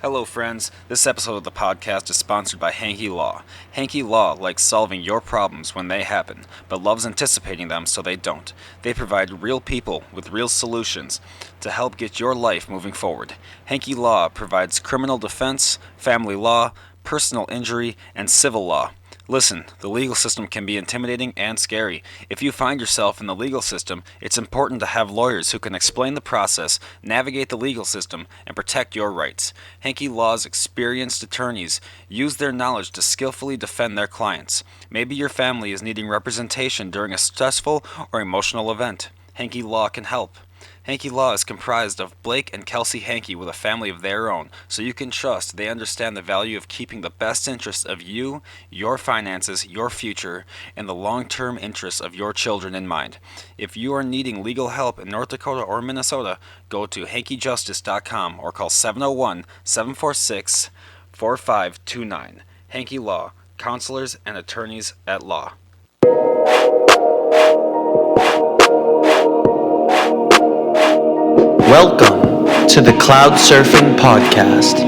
Hello, friends. This episode of the podcast is sponsored by Hanky Law. Hanky Law likes solving your problems when they happen, but loves anticipating them so they don't. They provide real people with real solutions to help get your life moving forward. Hanky Law provides criminal defense, family law, personal injury, and civil law. Listen, the legal system can be intimidating and scary. If you find yourself in the legal system, it's important to have lawyers who can explain the process, navigate the legal system, and protect your rights. Hanky Law's experienced attorneys use their knowledge to skillfully defend their clients. Maybe your family is needing representation during a stressful or emotional event. Hanky Law can help. Hanky Law is comprised of Blake and Kelsey Hanky with a family of their own, so you can trust they understand the value of keeping the best interests of you, your finances, your future, and the long-term interests of your children in mind. If you are needing legal help in North Dakota or Minnesota, go to hankyjustice.com or call 701-746-4529. Hanky Law, counselors and attorneys at law. Welcome to the Cloud Surfing Podcast.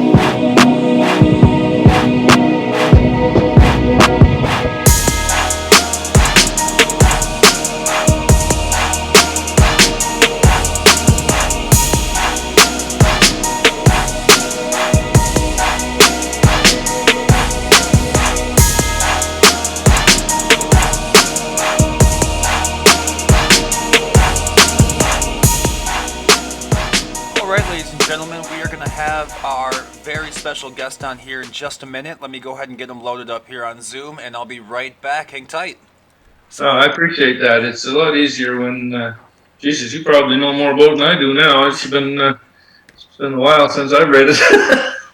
Our very special guest on here in just a minute. Let me go ahead and get him loaded up here on Zoom, and I'll be right back. Hang tight. I appreciate that. It's a lot easier when, Jesus, you probably know more about it than I do now. It's been a while since I've read it.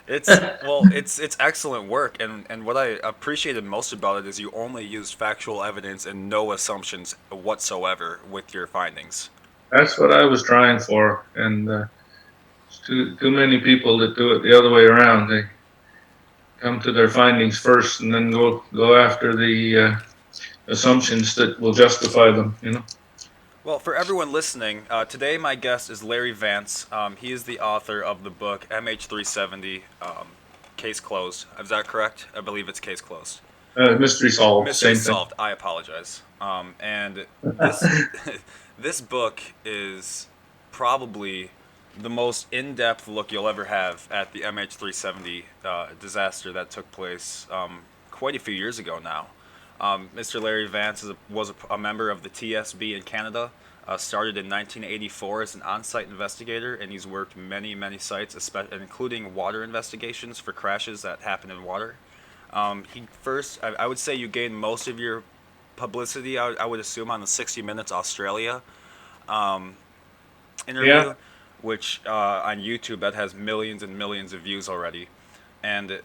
It's excellent work, and what I appreciated most about it is you only used factual evidence and no assumptions whatsoever with your findings. That's what I was trying for, and too many people that do it the other way around. They come to their findings first and then go after the assumptions that will justify them, you know. Well, for everyone listening, today my guest is Larry Vance. He is the author of the book MH370, Case Closed. Is that correct? I believe it's Case Closed. Mystery solved. Mystery solved. I apologize. And this book is probably the most in-depth look you'll ever have at the MH370 disaster that took place quite a few years ago now. Mr. Larry Vance was a member of the TSB in Canada, started in 1984 as an on-site investigator, and he's worked many sites, including water investigations for crashes that happen in water. I would say you gained most of your publicity, I would assume, on the 60 Minutes Australia interview. Yeah. Which on YouTube that has millions and millions of views already, and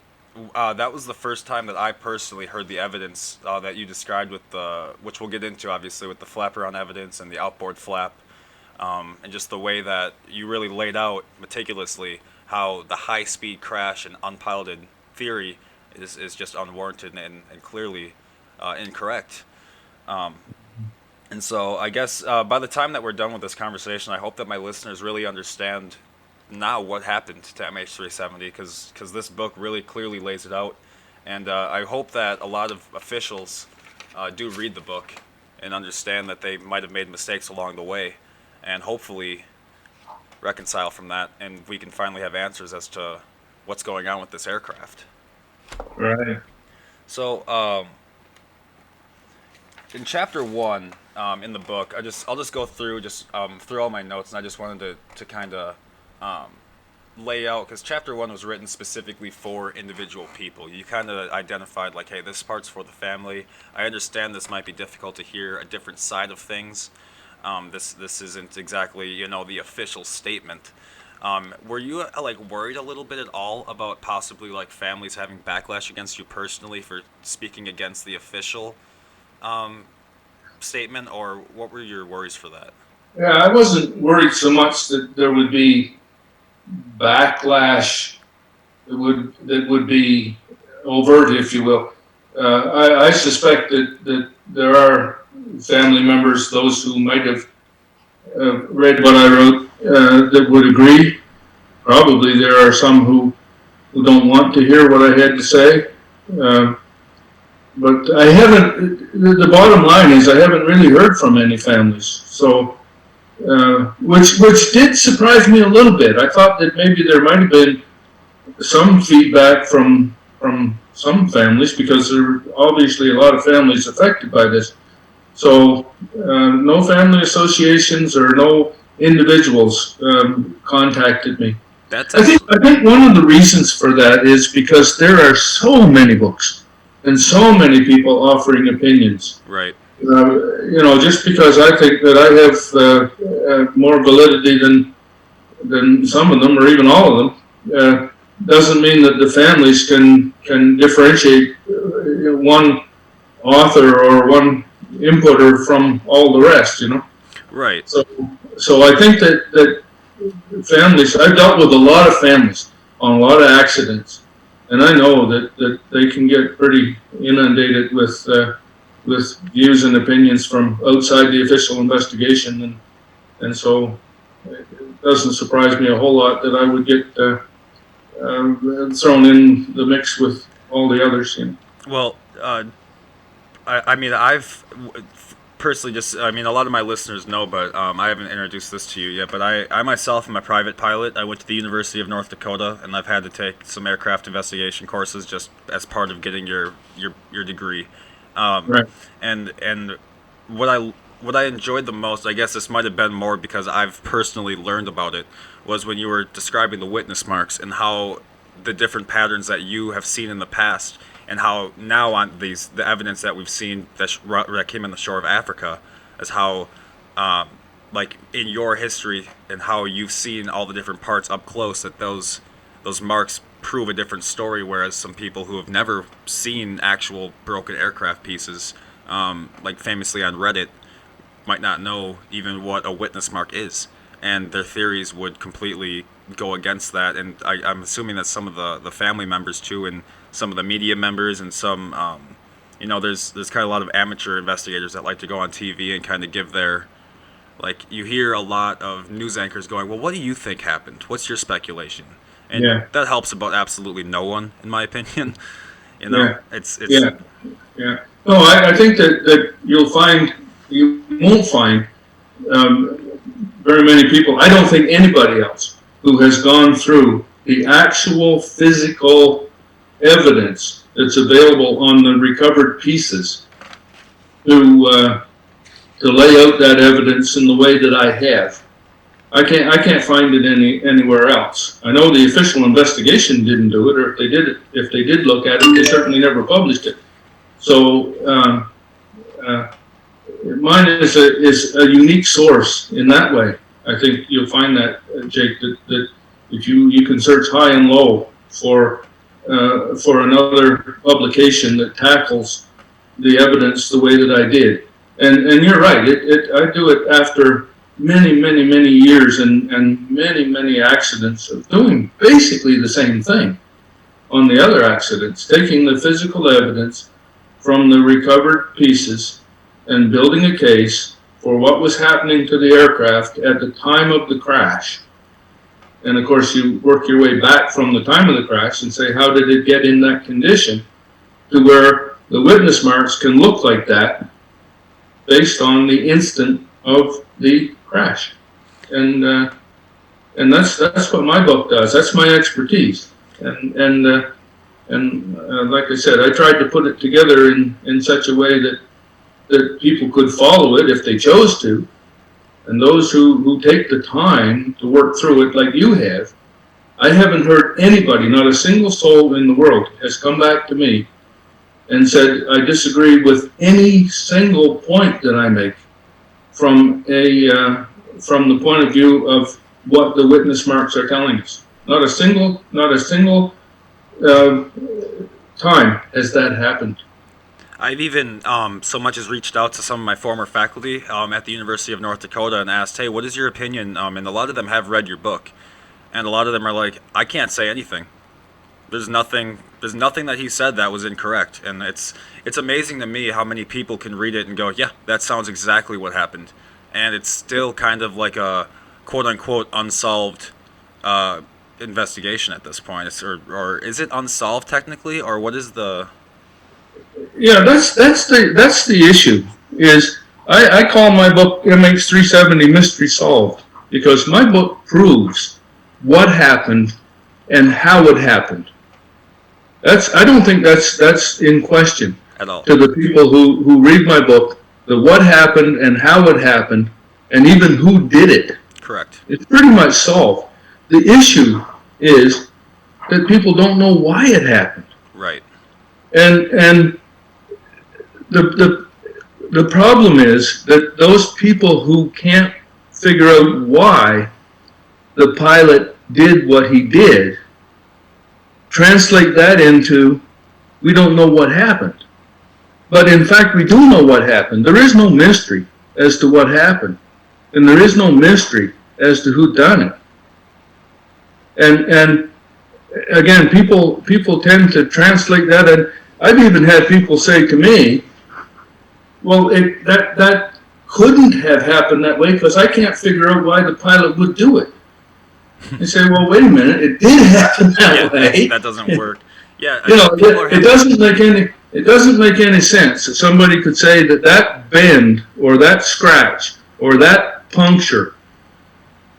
that was the first time that I personally heard the evidence that you described with which we'll get into obviously with the flap-around evidence and the outboard flap, and just the way that you really laid out meticulously how the high-speed crash and unpiloted theory is just unwarranted and clearly incorrect. And so I guess by the time that we're done with this conversation, I hope that my listeners really understand now what happened to MH370, because this book really clearly lays it out. And I hope that a lot of officials do read the book and understand that they might have made mistakes along the way, and hopefully reconcile from that, and we can finally have answers as to what's going on with this aircraft. Right. So in chapter 1 in the book, I'll just go through through all my notes, and I just wanted to kind of lay out, because chapter 1 was written specifically for individual people. You kind of identified like, hey, this part's for the family. I understand this might be difficult to hear a different side of things. This isn't exactly the official statement. Were you worried a little bit at all about possibly families having backlash against you personally for speaking against the official statement, or what were your worries for that? Yeah, I wasn't worried so much that there would be backlash that would be overt, if you will. I suspect that there are family members, those who might have read what I wrote, that would agree. Probably there are some who who don't want to hear what I had to say. Uh, but I haven't. The bottom line is I haven't really heard from any families. So, which did surprise me a little bit. I thought that maybe there might have been some feedback from some families, because there are obviously a lot of families affected by this. So no family associations or no individuals contacted me. That's I think actually I think one of the reasons for that is because there are so many books and so many people offering opinions. right. Just because I think that I have more validity than some of them, or even all of them, doesn't mean that the families can differentiate one author or one inputter from all the rest. Right. So I think that families. I've dealt with a lot of families on a lot of accidents, and I know that they can get pretty inundated with views and opinions from outside the official investigation, and so it doesn't surprise me a whole lot that I would get thrown in the mix with all the others. Well, I mean, I've personally just, I mean, a lot of my listeners know, but I haven't introduced this to you yet. But I myself am a private pilot. I went to the University of North Dakota, and I've had to take some aircraft investigation courses just as part of getting your degree. Right. And what I enjoyed the most, I guess this might have been more because I've personally learned about it, was when you were describing the witness marks and how the different patterns that you have seen in the past, and how now on the evidence that we've seen that came on the shore of Africa, is how like in your history and how you've seen all the different parts up close, that those marks prove a different story, whereas some people who have never seen actual broken aircraft pieces, like famously on Reddit, might not know even what a witness mark is, and their theories would completely go against that. And I'm assuming that some of the family members too, and some of the media members, and some there's kind of a lot of amateur investigators that like to go on TV and kind of give their, like, you hear a lot of news anchors going, well, what do you think happened? What's your speculation? And Yeah. that helps about absolutely no one, in my opinion. Yeah. It's Yeah. Yeah. No, I think that you won't find very many people. I don't think anybody else who has gone through the actual physical evidence that's available on the recovered pieces to lay out that evidence in the way that I have. I can't find it anywhere else. I know the official investigation didn't do it, or if they did look at it, they certainly never published it. So mine is a unique source in that way. I think you'll find that, Jake, that if you can search high and low for another publication that tackles the evidence the way that I did, and you're right. I do it after many years and many accidents of doing basically the same thing on the other accidents, taking the physical evidence from the recovered pieces and building a case for what was happening to the aircraft at the time of the crash. And of course, you work your way back from the time of the crash and say, how did it get in that condition to where the witness marks can look like that based on the instant of the crash? And that's what my book does. That's my expertise. And like I said, I tried to put it together in such a way that people could follow it if they chose to. And those who take the time to work through it like you have, I haven't heard anybody, not a single soul in the world, has come back to me and said, I disagree with any single point that I make from the point of view of what the witness marks are telling us. Not a single time has that happened. I've even so much as reached out to some of my former faculty at the University of North Dakota and asked, hey, what is your opinion? And a lot of them have read your book, and a lot of them are like, I can't say anything. There's nothing that he said that was incorrect. And it's amazing to me how many people can read it and go, yeah, that sounds exactly what happened. And it's still kind of like a quote unquote unsolved investigation at this point. Or is it unsolved technically, or what is the? Yeah, that's the issue. Is I call my book MH370 Mystery Solved because my book proves what happened and how it happened. I don't think that's in question At all. to the people who read my book. The what happened and how it happened, and even who did it. Correct. It's pretty much solved. The issue is that people don't know why it happened. Right. And the problem is that those people who can't figure out why the pilot did what he did translate that into we don't know what happened. But in fact, we do know what happened. There is no mystery as to what happened, and there is no mystery as to who done it. And again, people tend to translate that, and I've even had people say to me, well, that couldn't have happened that way because I can't figure out why the pilot would do it. They say, well, wait a minute, it did happen that way. That doesn't work. Yeah, it doesn't make any sense that somebody could say that bend or that scratch or that puncture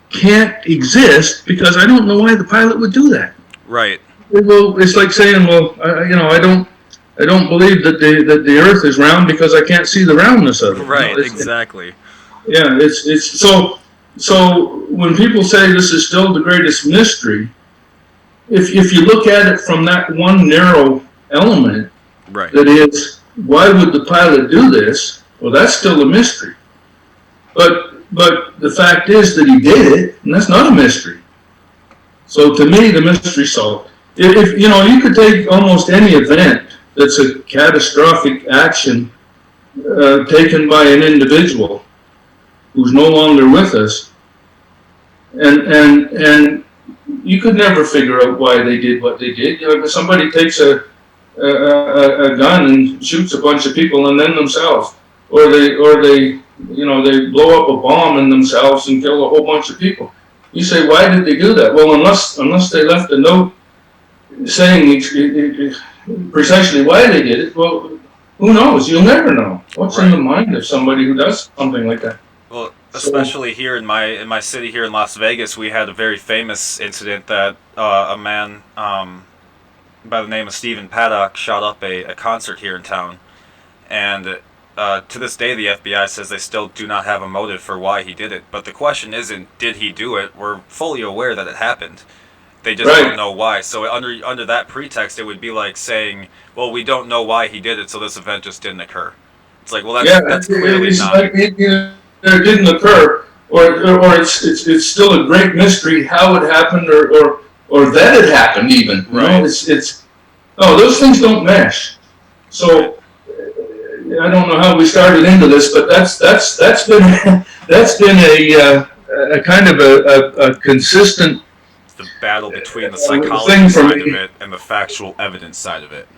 can't exist because I don't know why the pilot would do that. Right. Well, it's like saying, well, I don't believe that the Earth is round because I can't see the roundness of it. Right. Exactly. Yeah. It's so when people say this is still the greatest mystery, if you look at it from that one narrow element, right, that is, why would the pilot do this? Well, that's still a mystery. But the fact is that he did it, and that's not a mystery. So to me, the mystery's solved. If you could take almost any event that's a catastrophic action taken by an individual who's no longer with us, and you could never figure out why they did what they did. If somebody takes a gun and shoots a bunch of people and then themselves, or they blow up a bomb in themselves and kill a whole bunch of people. You say, why did they do that? Well, unless they left a note saying precisely why they did it, well, who knows? You'll never know. What's in the mind of somebody who does something like that? Well, especially here in my city here in Las Vegas, we had a very famous incident that a man by the name of Stephen Paddock shot up a concert here in town, and to this day the FBI says they still do not have a motive for why he did it. But the question isn't did he do it? We're fully aware that it happened. They just don't know why. So under that pretext, it would be like saying, well, we don't know why he did it, so this event just didn't occur. It's like, well, that's clearly not. Like it didn't occur, or it's still a great mystery how it happened, or that it happened even. Right. Those things don't mesh. So I don't know how we started into this, but that's been a kind of a consistent. The battle between the psychology side of it and the factual evidence side of it.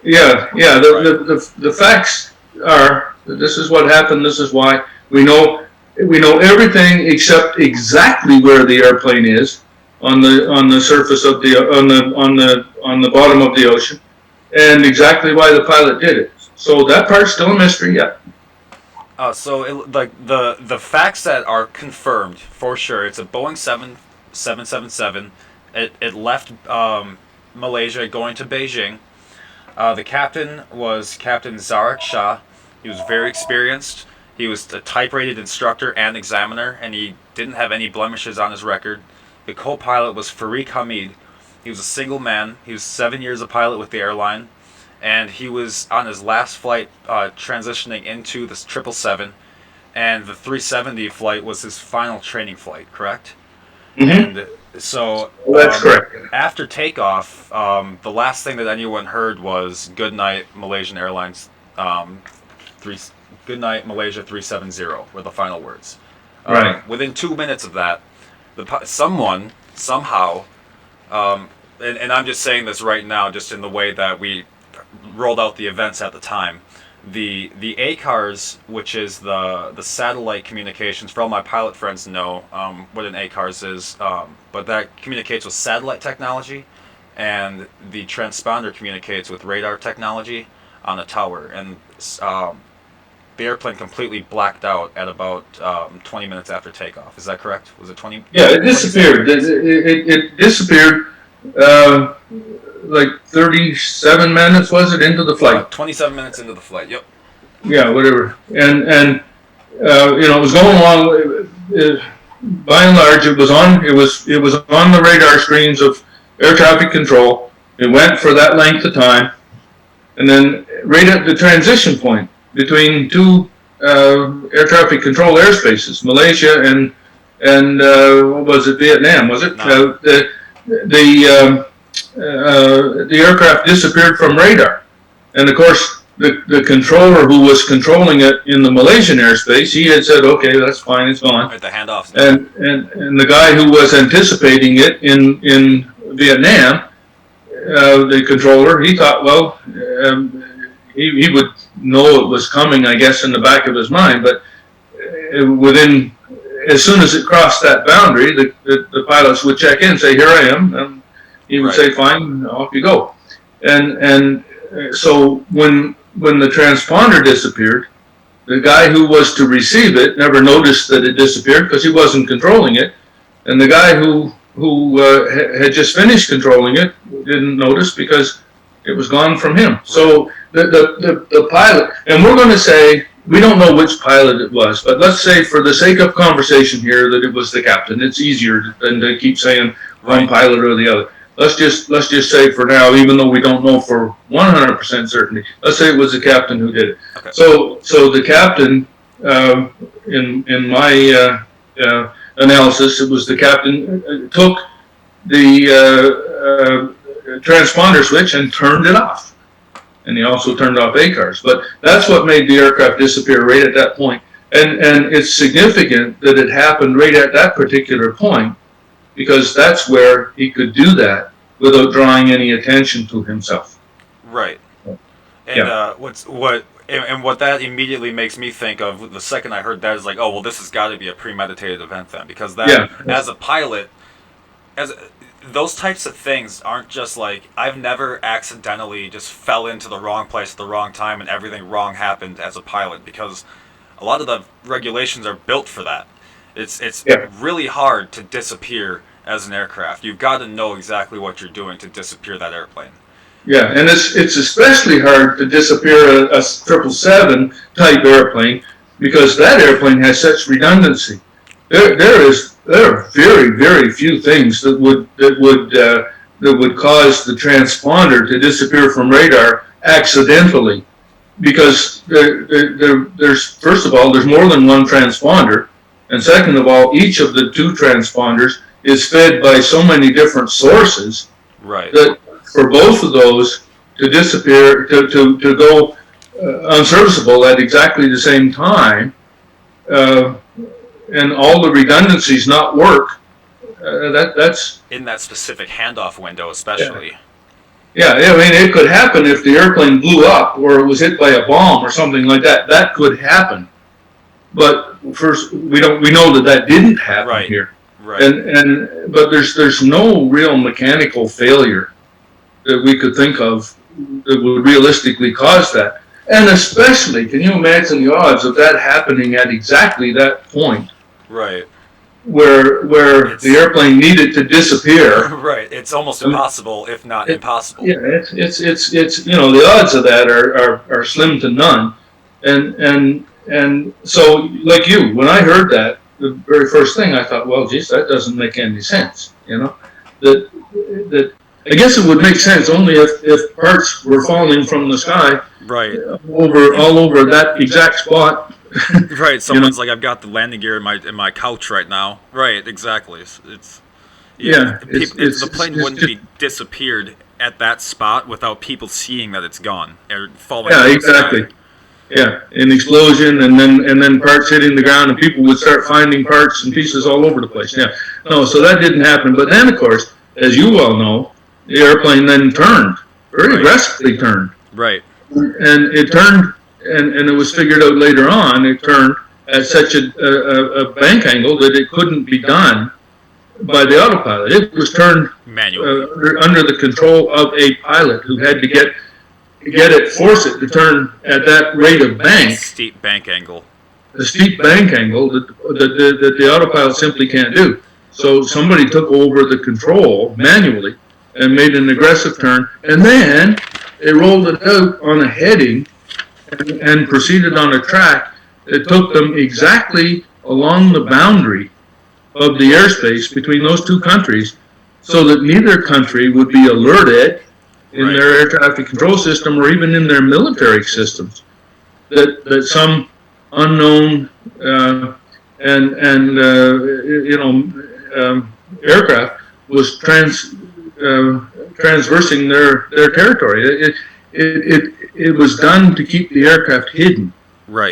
Yeah. The facts are that this is what happened. This is why we know everything except exactly where the airplane is on the surface of on the bottom of the ocean, and exactly why the pilot did it. So that part's still a mystery. Yeah. The facts that are confirmed for sure. It's a Boeing 777. It left Malaysia going to Beijing. The captain was Captain Zarek Shah. He was very experienced. He was a type-rated instructor and examiner, and he didn't have any blemishes on his record. The co-pilot was Farik Hamid. He was a single man. He was 7 years a pilot with the airline, and he was on his last flight transitioning into the 777, and the 370 flight was his final training flight, correct? Mm-hmm. And so that's correct. After takeoff, the last thing that anyone heard was "Good night, Malaysian Airlines." "Good night, Malaysia 370" were the final words. Right. Within 2 minutes of that, someone somehow, and I'm just saying this right now, just in the way that we rolled out the events at the time. the ACARS, which is the satellite communications. For all my pilot friends know what an ACARS is, but that communicates with satellite technology, and the transponder communicates with radar technology on a tower. And the airplane completely blacked out at about 20 minutes after takeoff. Is that correct? Was it 20? Yeah, it disappeared. It disappeared like 37 minutes, was it, into the flight? 27 minutes into the flight, yep. Yeah, whatever. And it was going along. By and large, it was on the radar screens of air traffic control. It went for that length of time, and then right at the transition point between two air traffic control airspaces, Malaysia and what was it, Vietnam? Was it? No. The aircraft disappeared from radar, and of course the controller who was controlling it in the Malaysian airspace, he had said, "Okay, that's fine, it's gone." Right, the handoffs. And the guy who was anticipating it in Vietnam, the controller, he thought, well, he would know it was coming, I guess, in the back of his mind, but as soon as it crossed that boundary, the pilots would check in and say, "Here I am," and he would say, "Fine, off you go." And so when the transponder disappeared, the guy who was to receive it never noticed that it disappeared because he wasn't controlling it, and the guy who had just finished controlling it didn't notice because it was gone from him. So the pilot, and we're going to say, we don't know which pilot it was, but let's say for the sake of conversation here that it was the captain. It's easier than to keep saying one pilot or the other. Let's just say for now, even though we don't know for 100% certainty, let's say it was the captain who did it. Okay. So the captain, in my analysis, it was the captain took the transponder switch and turned it off. And he also turned off ACARS. But that's what made the aircraft disappear right at that point. And it's significant that it happened right at that particular point, because that's where he could do that without drawing any attention to himself. Right. And what that immediately makes me think of, the second I heard that, is like, oh, well, this has got to be a premeditated event then, because that, as a pilot, those types of things aren't just like, I've never accidentally just fell into the wrong place at the wrong time and everything wrong happened as a pilot, because a lot of the regulations are built for that. It's really hard to disappear as an aircraft. You've got to know exactly what you're doing to disappear that airplane. Yeah, and it's especially hard to disappear a 777 type airplane, because that airplane has such redundancy. There are very, very few things that would cause the transponder to disappear from radar accidentally, because there's, first of all, there's more than one transponder, and second of all, each of the two transponders is fed by so many different sources, that for both of those to disappear, to go unserviceable at exactly the same time, and all the redundancies not work, that's in that specific handoff window, especially. Yeah, I mean, it could happen if the airplane blew up or it was hit by a bomb or something like that. That could happen, but first we know that didn't happen here. Right. But there's no real mechanical failure that we could think of that would realistically cause that. And especially, can you imagine the odds of that happening at exactly that point? Right. Where the airplane needed to disappear. Right. It's almost impossible, if not impossible. Yeah, it's the odds of that are slim to none. And so, like you, when I heard that, the very first thing I thought, well, geez, that doesn't make any sense. That I guess it would make sense only if parts were falling from the sky, all over that exact spot. Right. Someone's like, I've got the landing gear in my couch right now. Right. Exactly. The plane wouldn't be disappeared at that spot without people seeing that it's gone or falling. Yeah. Exactly. Yeah, an explosion, and then parts hitting the ground, and people would start finding parts and pieces all over the place. Yeah, no, so that didn't happen. But then, of course, as you well know, the airplane then turned, very aggressively turned. Right. And it turned and it was figured out later on, it turned at such a bank angle that it couldn't be done by the autopilot. It was turned Manually. under the control of a pilot who had to force it to turn at that rate of bank. Steep bank angle. The steep bank angle that the autopilot simply can't do. So somebody took over the control manually and made an aggressive turn, and then they rolled it out on a heading and proceeded on a track that took them exactly along the boundary of the airspace between those two countries, so that neither country would be alerted in their air traffic control system or even in their military systems that some unknown aircraft was transversing their territory. It was done to keep the aircraft hidden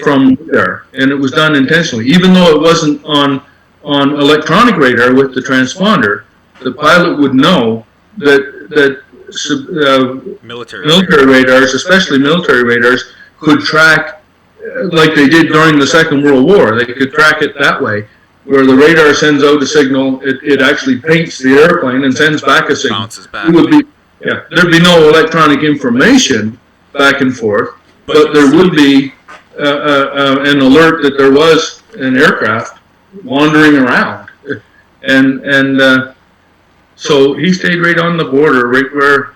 from there, and it was done intentionally. Even though it wasn't on electronic radar with the transponder, the pilot would know that military radars, especially military radars, could track like they did during the Second World War. They could track it that way, where the radar sends out a signal, it actually paints the airplane and sends back a signal. Bounces back. There'd be no electronic information back and forth, but there would be an alert that there was an aircraft wandering around, and so he stayed right on the border, right where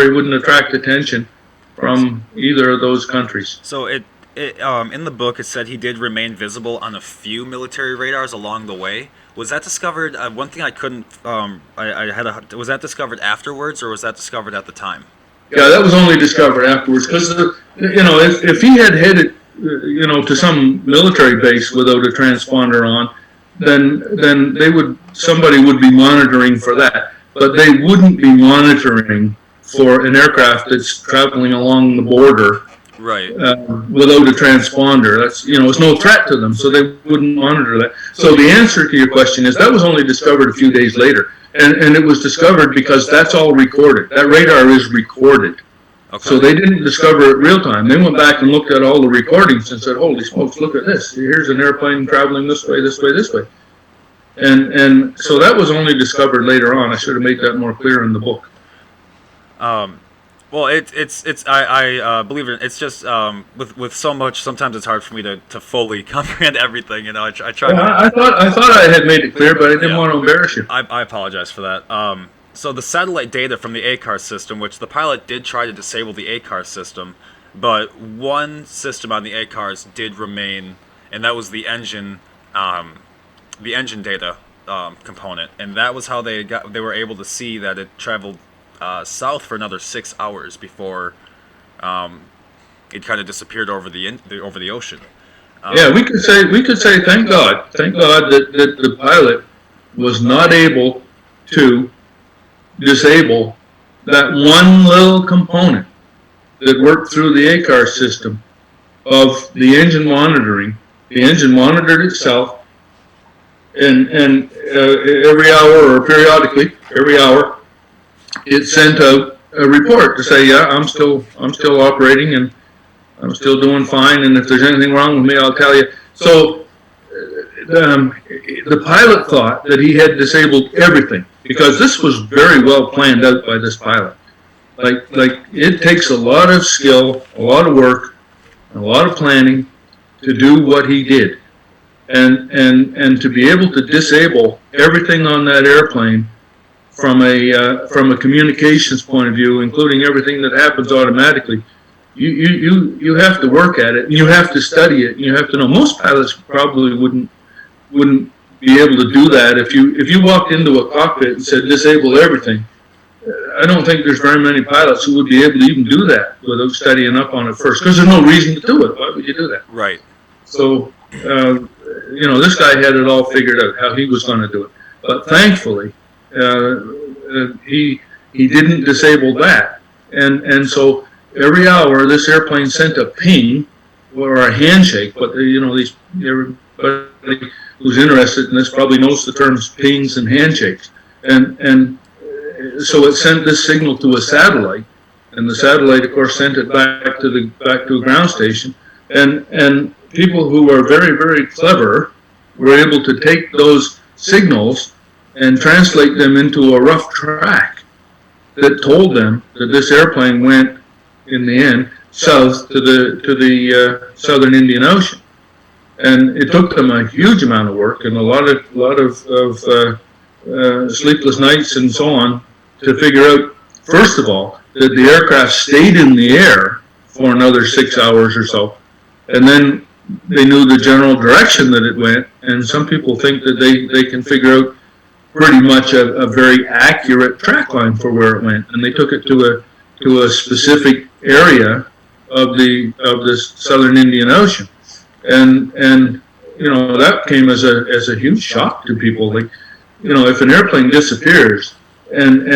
he wouldn't attract attention from either of those countries. So in the book, it said he did remain visible on a few military radars along the way. Was that discovered? One thing I couldn't. Was that discovered afterwards, or was that discovered at the time? Yeah, that was only discovered afterwards, because if he had headed to some military base without a transponder on, then somebody would be monitoring for that, but they wouldn't be monitoring for an aircraft that's traveling along the border. Right. Without a transponder. That's it's no threat to them, so they wouldn't monitor that. So the answer to your question is that was only discovered a few days later, and it was discovered because that's all recorded. That radar is recorded. Okay. So they didn't discover it real time. They went back and looked at all the recordings and said, "Holy smokes! Look at this. Here's an airplane traveling this way, this way, this way." And so that was only discovered later on. I should have made that more clear in the book. Well, I believe it. It's just with so much. Sometimes it's hard for me to fully comprehend everything. I try. Well, I thought I had made it clear, but I didn't want to embarrass you. I apologize for that. So the satellite data from the ACAR system, which the pilot did try to disable the ACAR system, but one system on the ACARs did remain, and that was the engine data component, and that was how they were able to see that it traveled south for another 6 hours before it kind of disappeared over the ocean. We could say thank God that the pilot was not able to disable that one little component that worked through the ACAR system of the engine monitoring. The engine monitored itself, and every hour or periodically, every hour, it sent out a report to say, yeah, I'm still operating and I'm still doing fine, and if there's anything wrong with me, I'll tell you. So the pilot thought that he had disabled everything, because this was very well planned out by this pilot. Like it takes a lot of skill, a lot of work, a lot of planning to do what he did, and to be able to disable everything on that airplane from a communications point of view, including everything that happens automatically. You have to work at it, and you have to study it, and you have to know. Most pilots probably wouldn't be able to do that. If you walked into a cockpit and said disable everything, I don't think there's very many pilots who would be able to even do that without studying up on it first, because there's no reason to do it. Why would you do that? Right. So this guy had it all figured out how he was going to do it, but thankfully he didn't disable that, and so every hour this airplane sent a ping or a handshake. But everybody who's interested in this probably knows the terms pings and handshakes, and so it sent this signal to a satellite, and the satellite, of course, sent it back to a ground station, and people who are very, very clever were able to take those signals and translate them into a rough track that told them that this airplane went, in the end, south to the southern Indian Ocean. And it took them a huge amount of work and a lot of sleepless nights and so on to figure out, first of all, that the aircraft stayed in the air for another 6 hours or so, and then they knew the general direction that it went. And some people think that they can figure out pretty much a very accurate track line for where it went, and they took it to a specific area of the southern Indian Ocean, and that came as a huge shock to people. Like, if an airplane disappears and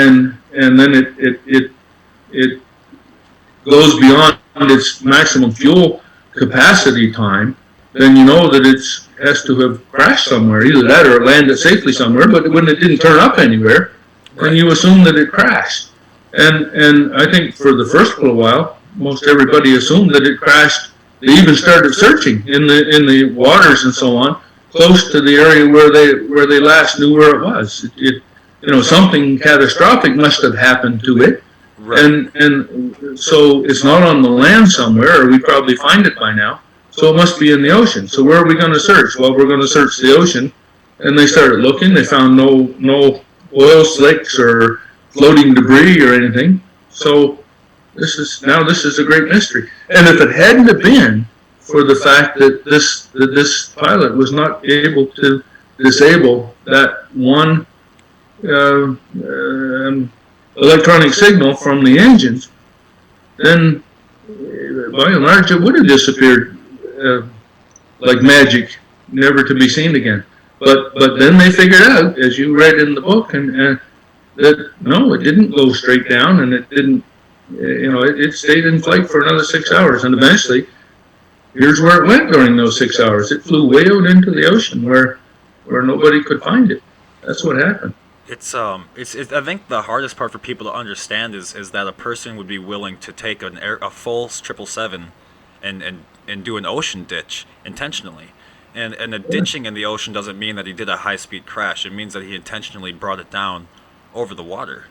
then it goes beyond its maximum fuel capacity time, then you know that it has to have crashed somewhere, either that or it landed safely somewhere. But when it didn't turn up anywhere, then you assume that it crashed. And I think for the first little while, most everybody assumed that it crashed. They even started searching in the waters and so on, close to the area where they last knew where it was. Something catastrophic must have happened to it. Right. And so it's not on the land somewhere, or we'd probably find it by now. So it must be in the ocean. So where are we going to search? Well, we're going to search the ocean. And they started looking. They found no oil slicks or floating debris or anything. So this is a great mystery. And if it hadn't have been for the fact that this pilot was not able to disable that one electronic signal from the engines, then by and large it would have disappeared like magic, never to be seen again. But then they figured out, as you read in the book, and that no, it didn't go straight down, and it didn't. It stayed in flight for another 6 hours, and eventually, here's where it went during those 6 hours. It flew way out into the ocean where nobody could find it. That's what happened. It's I think the hardest part for people to understand is that a person would be willing to take a full 777 and do an ocean ditch intentionally. And a ditching in the ocean doesn't mean that he did a high-speed crash. It means that he intentionally brought it down over the water.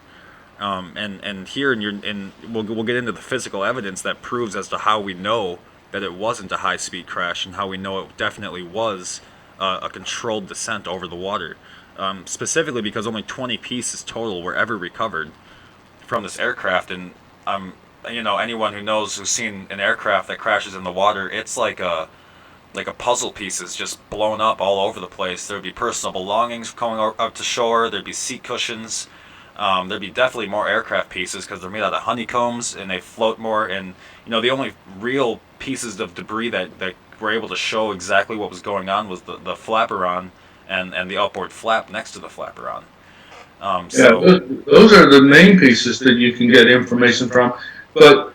And here we'll get into the physical evidence that proves as to how we know that it wasn't a high-speed crash and how we know it definitely was a controlled descent over the water. Specifically because only 20 pieces total were ever recovered from this aircraft. And anyone who's seen an aircraft that crashes in the water, it's like a puzzle pieces just blown up all over the place. There'd be personal belongings going up to shore. There'd be seat cushions. There'd be definitely more aircraft pieces because they're made out of honeycombs and they float more. And the only real pieces of debris that were able to show exactly what was going on was the flaperon and the outboard flap next to the flaperon. Those are the main pieces that you can get information from. But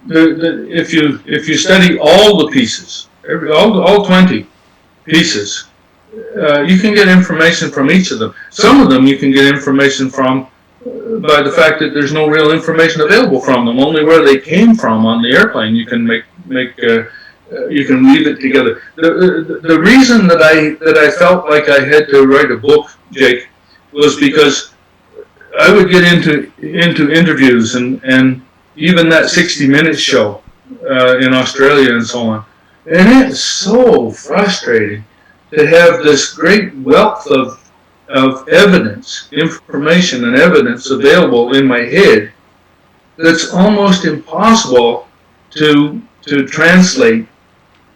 if you study all the pieces, all 20 pieces, you can get information from each of them. Some of them you can get information from by the fact that there's no real information available from them. Only where they came from on the airplane you can you can weave it together. The reason that I felt like I had to write a book, Jake, was because I would get into interviews and even that 60 Minutes show in Australia and so on. And it's so frustrating to have this great wealth of evidence, information and evidence available in my head that's almost impossible to translate,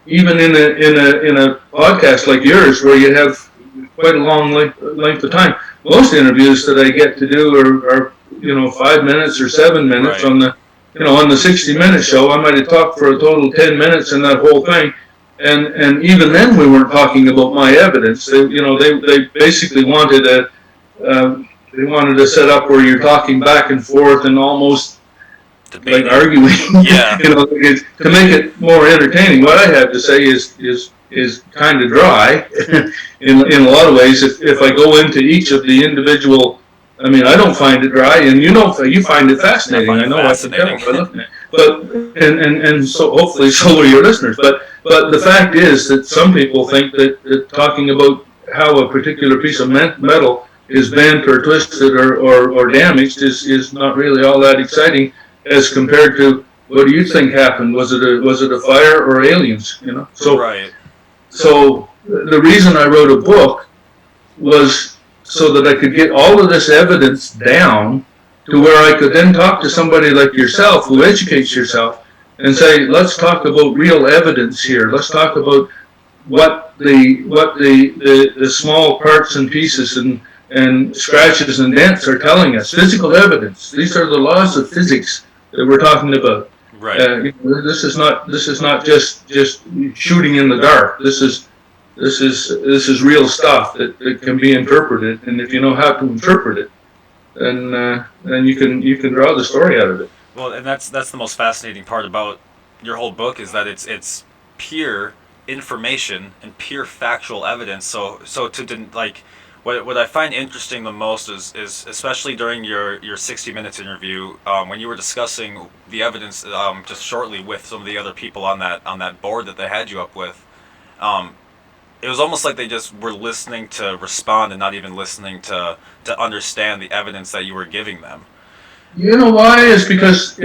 even in a podcast like yours where you have quite a long length of time. Most interviews that I get to do are 5 minutes or 7 minutes. Right. On the 60 Minutes show, I might have talked for a total 10 minutes in that whole thing. And even then we weren't talking about my evidence. They basically wanted a setup where you're talking back and forth and almost like arguing. Yeah. To make it more entertaining. What I have to say is kind of dry in a lot of ways. If I go into each of the individual, I don't find it dry, and you find it fascinating. I know I can tell by looking at it. But and so hopefully so will your listeners. But the fact is that some people think that talking about how a particular piece of metal is bent or twisted or damaged is not really all that exciting as compared to what do you think happened? Was it a fire or aliens? So Right. so the reason I wrote a book was so that I could get all of this evidence down to where I could then talk to somebody like yourself who educates yourself and say, let's talk about real evidence here. Let's talk about what the small parts and pieces and scratches and dents are telling us. Physical evidence. These are the laws of physics that we're talking about. Right. This is not just shooting in the dark. This is real stuff that can be interpreted, and if you know how to interpret it, then you can draw the story out of it. Well, and that's the most fascinating part about your whole book is that it's pure information and pure factual evidence. So like what I find interesting the most is especially during your 60 Minutes interview when you were discussing the evidence just shortly with some of the other people on that board that they had you up with. It was almost like they just were listening to respond and not even listening to understand the evidence that you were giving them. You know why? Is because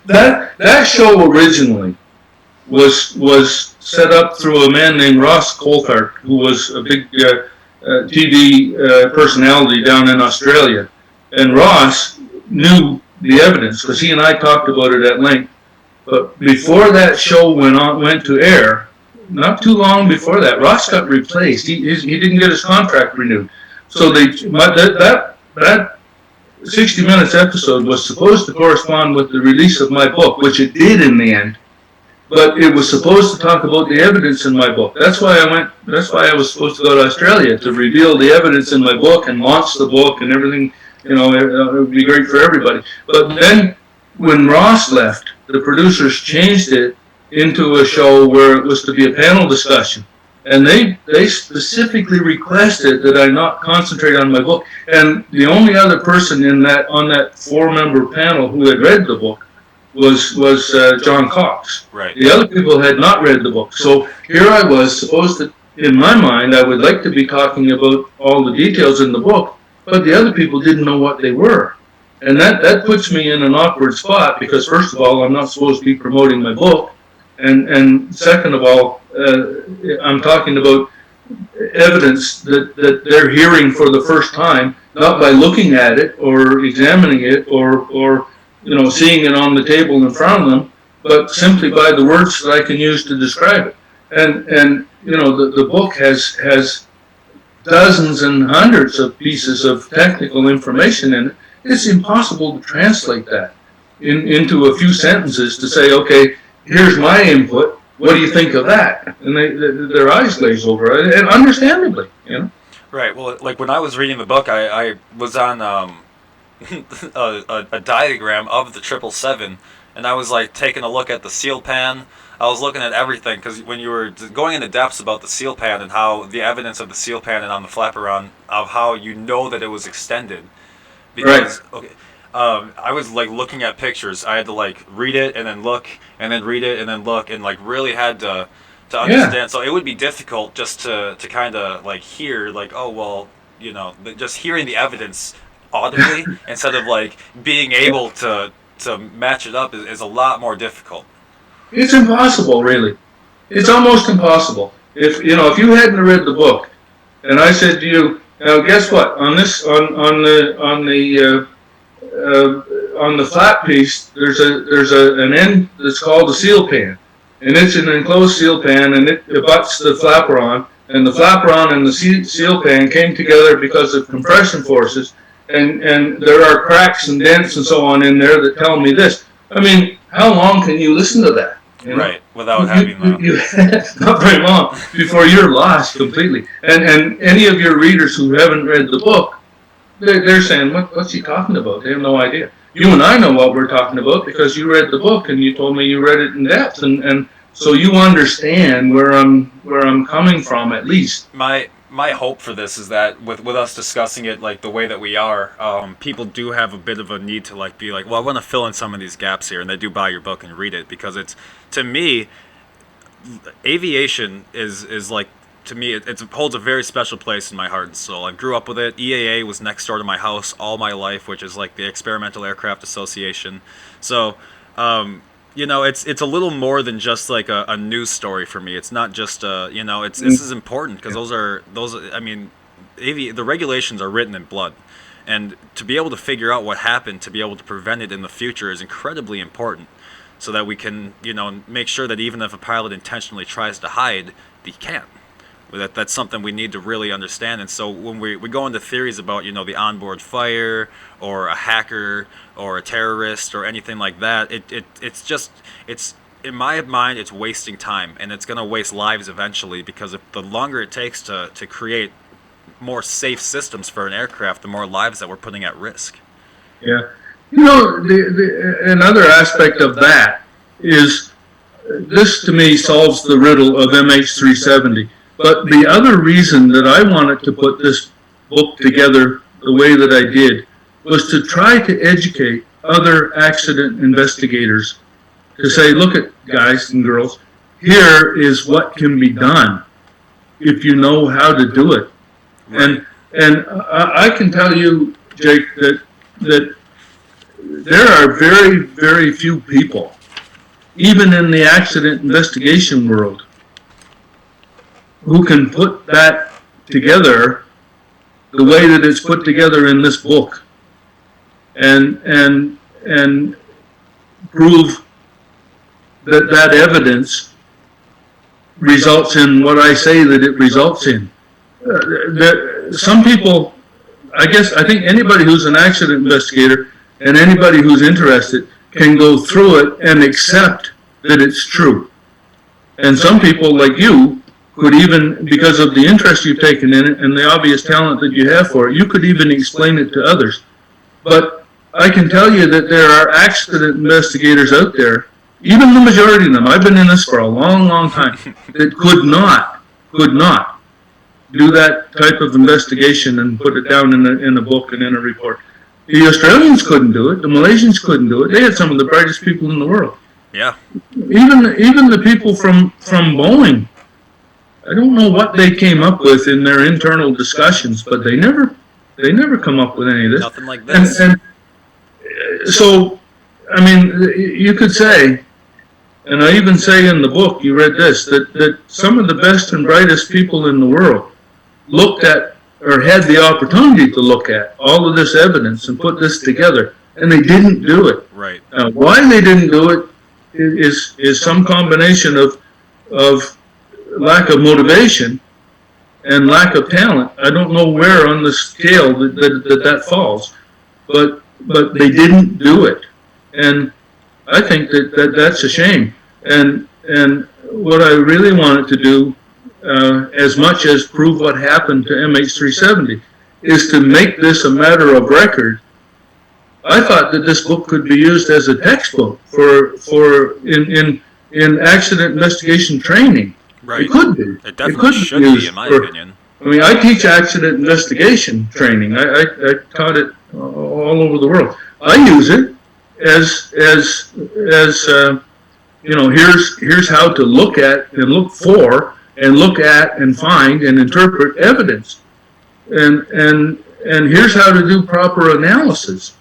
that show originally was set up through a man named Ross Coulthard, who was a big TV personality down in Australia, and Ross knew the evidence because he and I talked about it at length. But before that show went to air, not too long before that, Ross got replaced. He didn't get his contract renewed, so that 60 Minutes episode was supposed to correspond with the release of my book, which it did in the end. But it was supposed to talk about the evidence in my book. That's why I was supposed to go to Australia to reveal the evidence in my book and launch the book and everything. It would be great for everybody. But then when Ross left, the producers changed it into a show where it was to be a panel discussion. And they specifically requested that I not concentrate on my book. And the only other person on that 4-member panel who had read the book was John Cox. Right. The other people had not read the book. So here I was supposed to, in my mind, I would like to be talking about all the details in the book, but the other people didn't know what they were. And that puts me in an awkward spot because first of all, I'm not supposed to be promoting my book. And second of all, I'm talking about evidence that they're hearing for the first time, not by looking at it or examining it or seeing it on the table in front of them, but simply by the words that I can use to describe it. And the book has dozens and hundreds of pieces of technical information in it. It's impossible to translate that into a few sentences to say, okay, here's my input. What do you think of that? And their eyes glaze over, and understandably, Right. Well, like when I was reading the book, I was on a diagram of the 777, and I was like taking a look at the seal pan. I was looking at everything because when you were going into depths about the seal pan and how the evidence of the seal pan and on the flaperon of how you know that it was extended, because right. Okay. I was like looking at pictures. I had to like read it and then look and then read it and then look and like really had to understand. Yeah. So it would be difficult just to kind of like hear like, oh well, just hearing the evidence audibly instead of like being able to match it up is a lot more difficult. It's impossible, really. It's almost impossible. If you hadn't read the book, and I said to you, now guess what? On the flat piece, there's an end that's called a seal pan, and it's an enclosed seal pan, and it abuts the flaperon, and the flaperon and the seal pan came together because of compression forces, and there are cracks and dents and so on in there that tell me this. I mean, how long can you listen to that? Right, without having that. Not very long before you're lost completely. And any of your readers who haven't read the book, they're saying, what's he talking about? They have no idea. You and I know what we're talking about because you read the book and you told me you read it in depth, and so you understand where I'm coming from at least. My my hope for this is that with us discussing it like the way that we are, people do have a bit of a need to like be like, well, I want to fill in some of these gaps here, and they do buy your book and read it, because it's, to me, aviation is like, to me it holds a very special place in my heart and soul. I grew up with it. EAA was next door to my house all my life, which is like the Experimental Aircraft Association. So you know, it's a little more than just like a news story for me. It's not just you know, this is important, because those I mean, the regulations are written in blood, and to be able to figure out what happened, to be able to prevent it in the future, is incredibly important, so that we can, you know, make sure that even if a pilot intentionally tries to hide, he can't. That's something we need to really understand. And so when we go into theories about, you know, the onboard fire or a hacker or a terrorist or anything like that, it's just, it's, in my mind, it's wasting time, and it's going to waste lives eventually, because if the longer it takes to create more safe systems for an aircraft, the more lives that we're putting at risk. Yeah. You know, another aspect of that is, this to me solves the riddle of MH370. But the other reason that I wanted to put this book together the way that I did was to try to educate other accident investigators, to say, look at guys and girls, here is what can be done if you know how to do it. Right. And I can tell you, Jake, that there are very, very few people, even in the accident investigation world, who can put that together the way that it's put together in this book, and prove that evidence results in what I say that it results in. Some people, I think anybody who's an accident investigator and anybody who's interested can go through it and accept that it's true. And some people like you could even, because of the interest you've taken in it and the obvious talent that you have for it, you could even explain it to others. But I can tell you that there are accident investigators out there, even the majority of them, I've been in this for a long, long time, that could not do that type of investigation and put it down in a book and in a report. The Australians couldn't do it. The Malaysians couldn't do it. They had some of the brightest people in the world. Yeah. Even the people from Boeing, I don't know what they came up with in their internal discussions, but they never come up with any of this. Nothing like this. And so, I mean, you could say, and I even say in the book, you read this, that some of the best and brightest people in the world looked at, or had the opportunity to look at, all of this evidence and put this together, and they didn't do it. Right. Now, why they didn't do it is some combination of lack of motivation and lack of talent. I don't know where on the scale that falls, but they didn't do it, and I think that's a shame. And what I really wanted to do, as much as prove what happened to MH370, is to make this a matter of record. I thought that this book could be used as a textbook for in accident investigation training. Right. It could be. It definitely should be, in my opinion. I mean, I teach accident investigation training. I taught it all over the world. I use it as you know, here's how to look at and look for and look at and find and interpret evidence, and here's how to do proper analysis.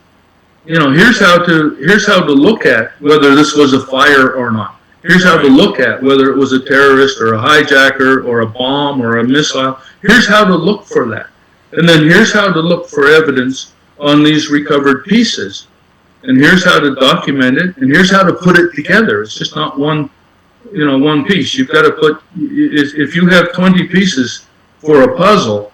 You know, here's how to look at whether this was a fire or not. Here's how to look at whether it was a terrorist or a hijacker or a bomb or a missile. Here's how to look for that. And then here's how to look for evidence on these recovered pieces. And here's how to document it. And here's how to put it together. It's just not one piece. You've got to put, if you have 20 pieces for a puzzle,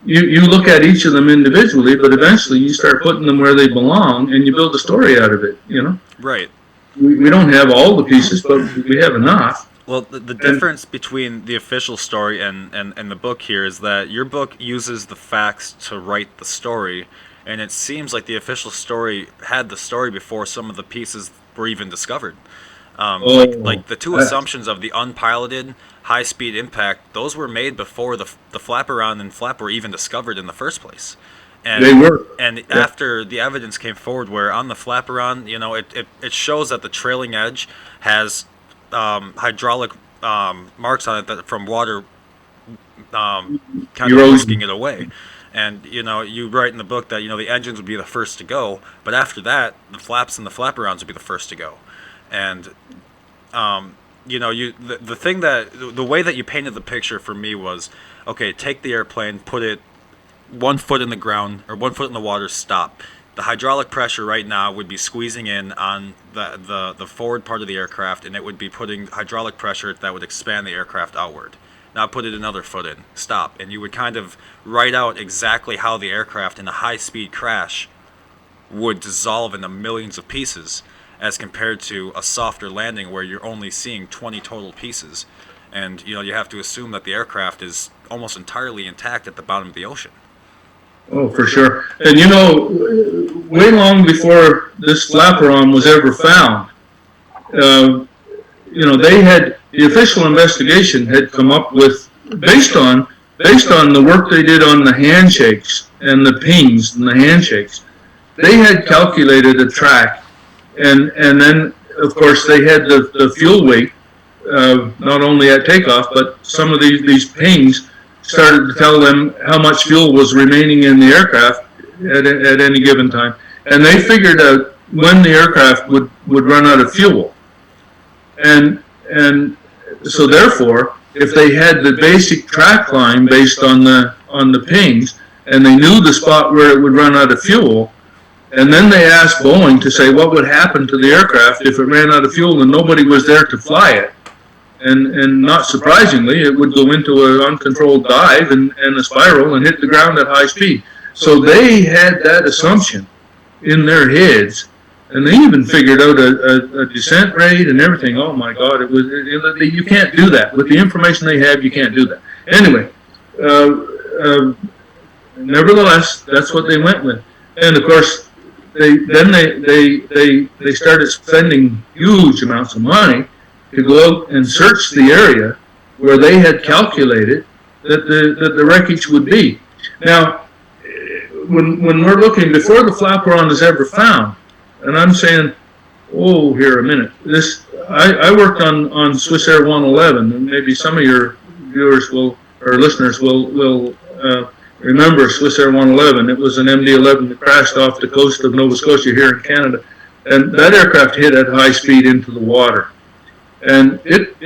you look at each of them individually, but eventually you start putting them where they belong and you build a story out of it, you know? Right. We don't have all the pieces, but we have enough. Well, the difference between the official story and the book here is that your book uses the facts to write the story, and it seems like the official story had the story before some of the pieces were even discovered. Like the two that- assumptions of the unpiloted high-speed impact, those were made before the flaperon and flap were even discovered in the first place. And, they were. And Yeah. after the evidence came forward, where on the flaperon, it shows that the trailing edge has hydraulic marks on it that from water kind of Erosion. whisking it away. And you write in the book that the engines would be the first to go, but after that, the flaps and the flaperons would be the first to go. And the thing that the way that you painted the picture for me was, okay, take the airplane, put it 1 foot in the ground or 1 foot in the water, stop. The hydraulic pressure right now would be squeezing in on the forward part of the aircraft, and it would be putting hydraulic pressure that would expand the aircraft outward. Now put it another foot in, stop, and you would kind of write out exactly how the aircraft in a high-speed crash would dissolve into millions of pieces, as compared to a softer landing where you're only seeing 20 total pieces. And you have to assume that the aircraft is almost entirely intact at the bottom of the ocean. Oh, for sure. And way long before this flaperon was ever found, they had, the official investigation had come up with, based on the work they did on the handshakes and the pings and the handshakes, they had calculated a track, and then of course they had the fuel weight, not only at takeoff, but some of these pings started to tell them how much fuel was remaining in the aircraft at any given time. And they figured out when the aircraft would run out of fuel. And so therefore, if they had the basic track line based on the pings, and they knew the spot where it would run out of fuel, and then they asked Boeing to say what would happen to the aircraft if it ran out of fuel and nobody was there to fly it. And not surprisingly, it would go into an uncontrolled dive and a spiral and hit the ground at high speed. So they had that assumption in their heads, and they even figured out a descent rate and everything. Oh my God, you can't do that. With the information they have, you can't do that. Anyway, nevertheless, that's what they went with. And of course, they started spending huge amounts of money to go out and search the area where they had calculated that the wreckage would be. Now, when we're looking, before the flaperon is ever found, and I'm saying, oh, here a minute. I worked on Swiss Air 111, and maybe some of your viewers listeners will remember Swiss Air 111. It was an MD-11 that crashed off the coast of Nova Scotia here in Canada, and that aircraft hit at high speed into the water. And it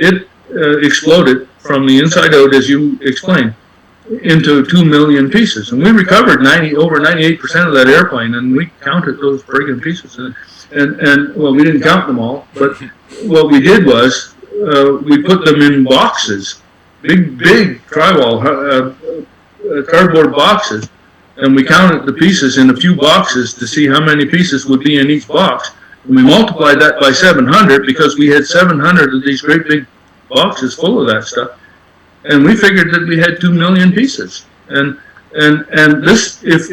exploded from the inside out, as you explained, into 2 million pieces. And we recovered over 98% of that airplane, and we counted those friggin' pieces. And well, we didn't count them all, but what we did was we put them in boxes, big drywall, cardboard boxes, and we counted the pieces in a few boxes to see how many pieces would be in each box. And we multiplied that by 700 because we had 700 of these great big boxes full of that stuff, and we figured that we had 2 million pieces. And this, if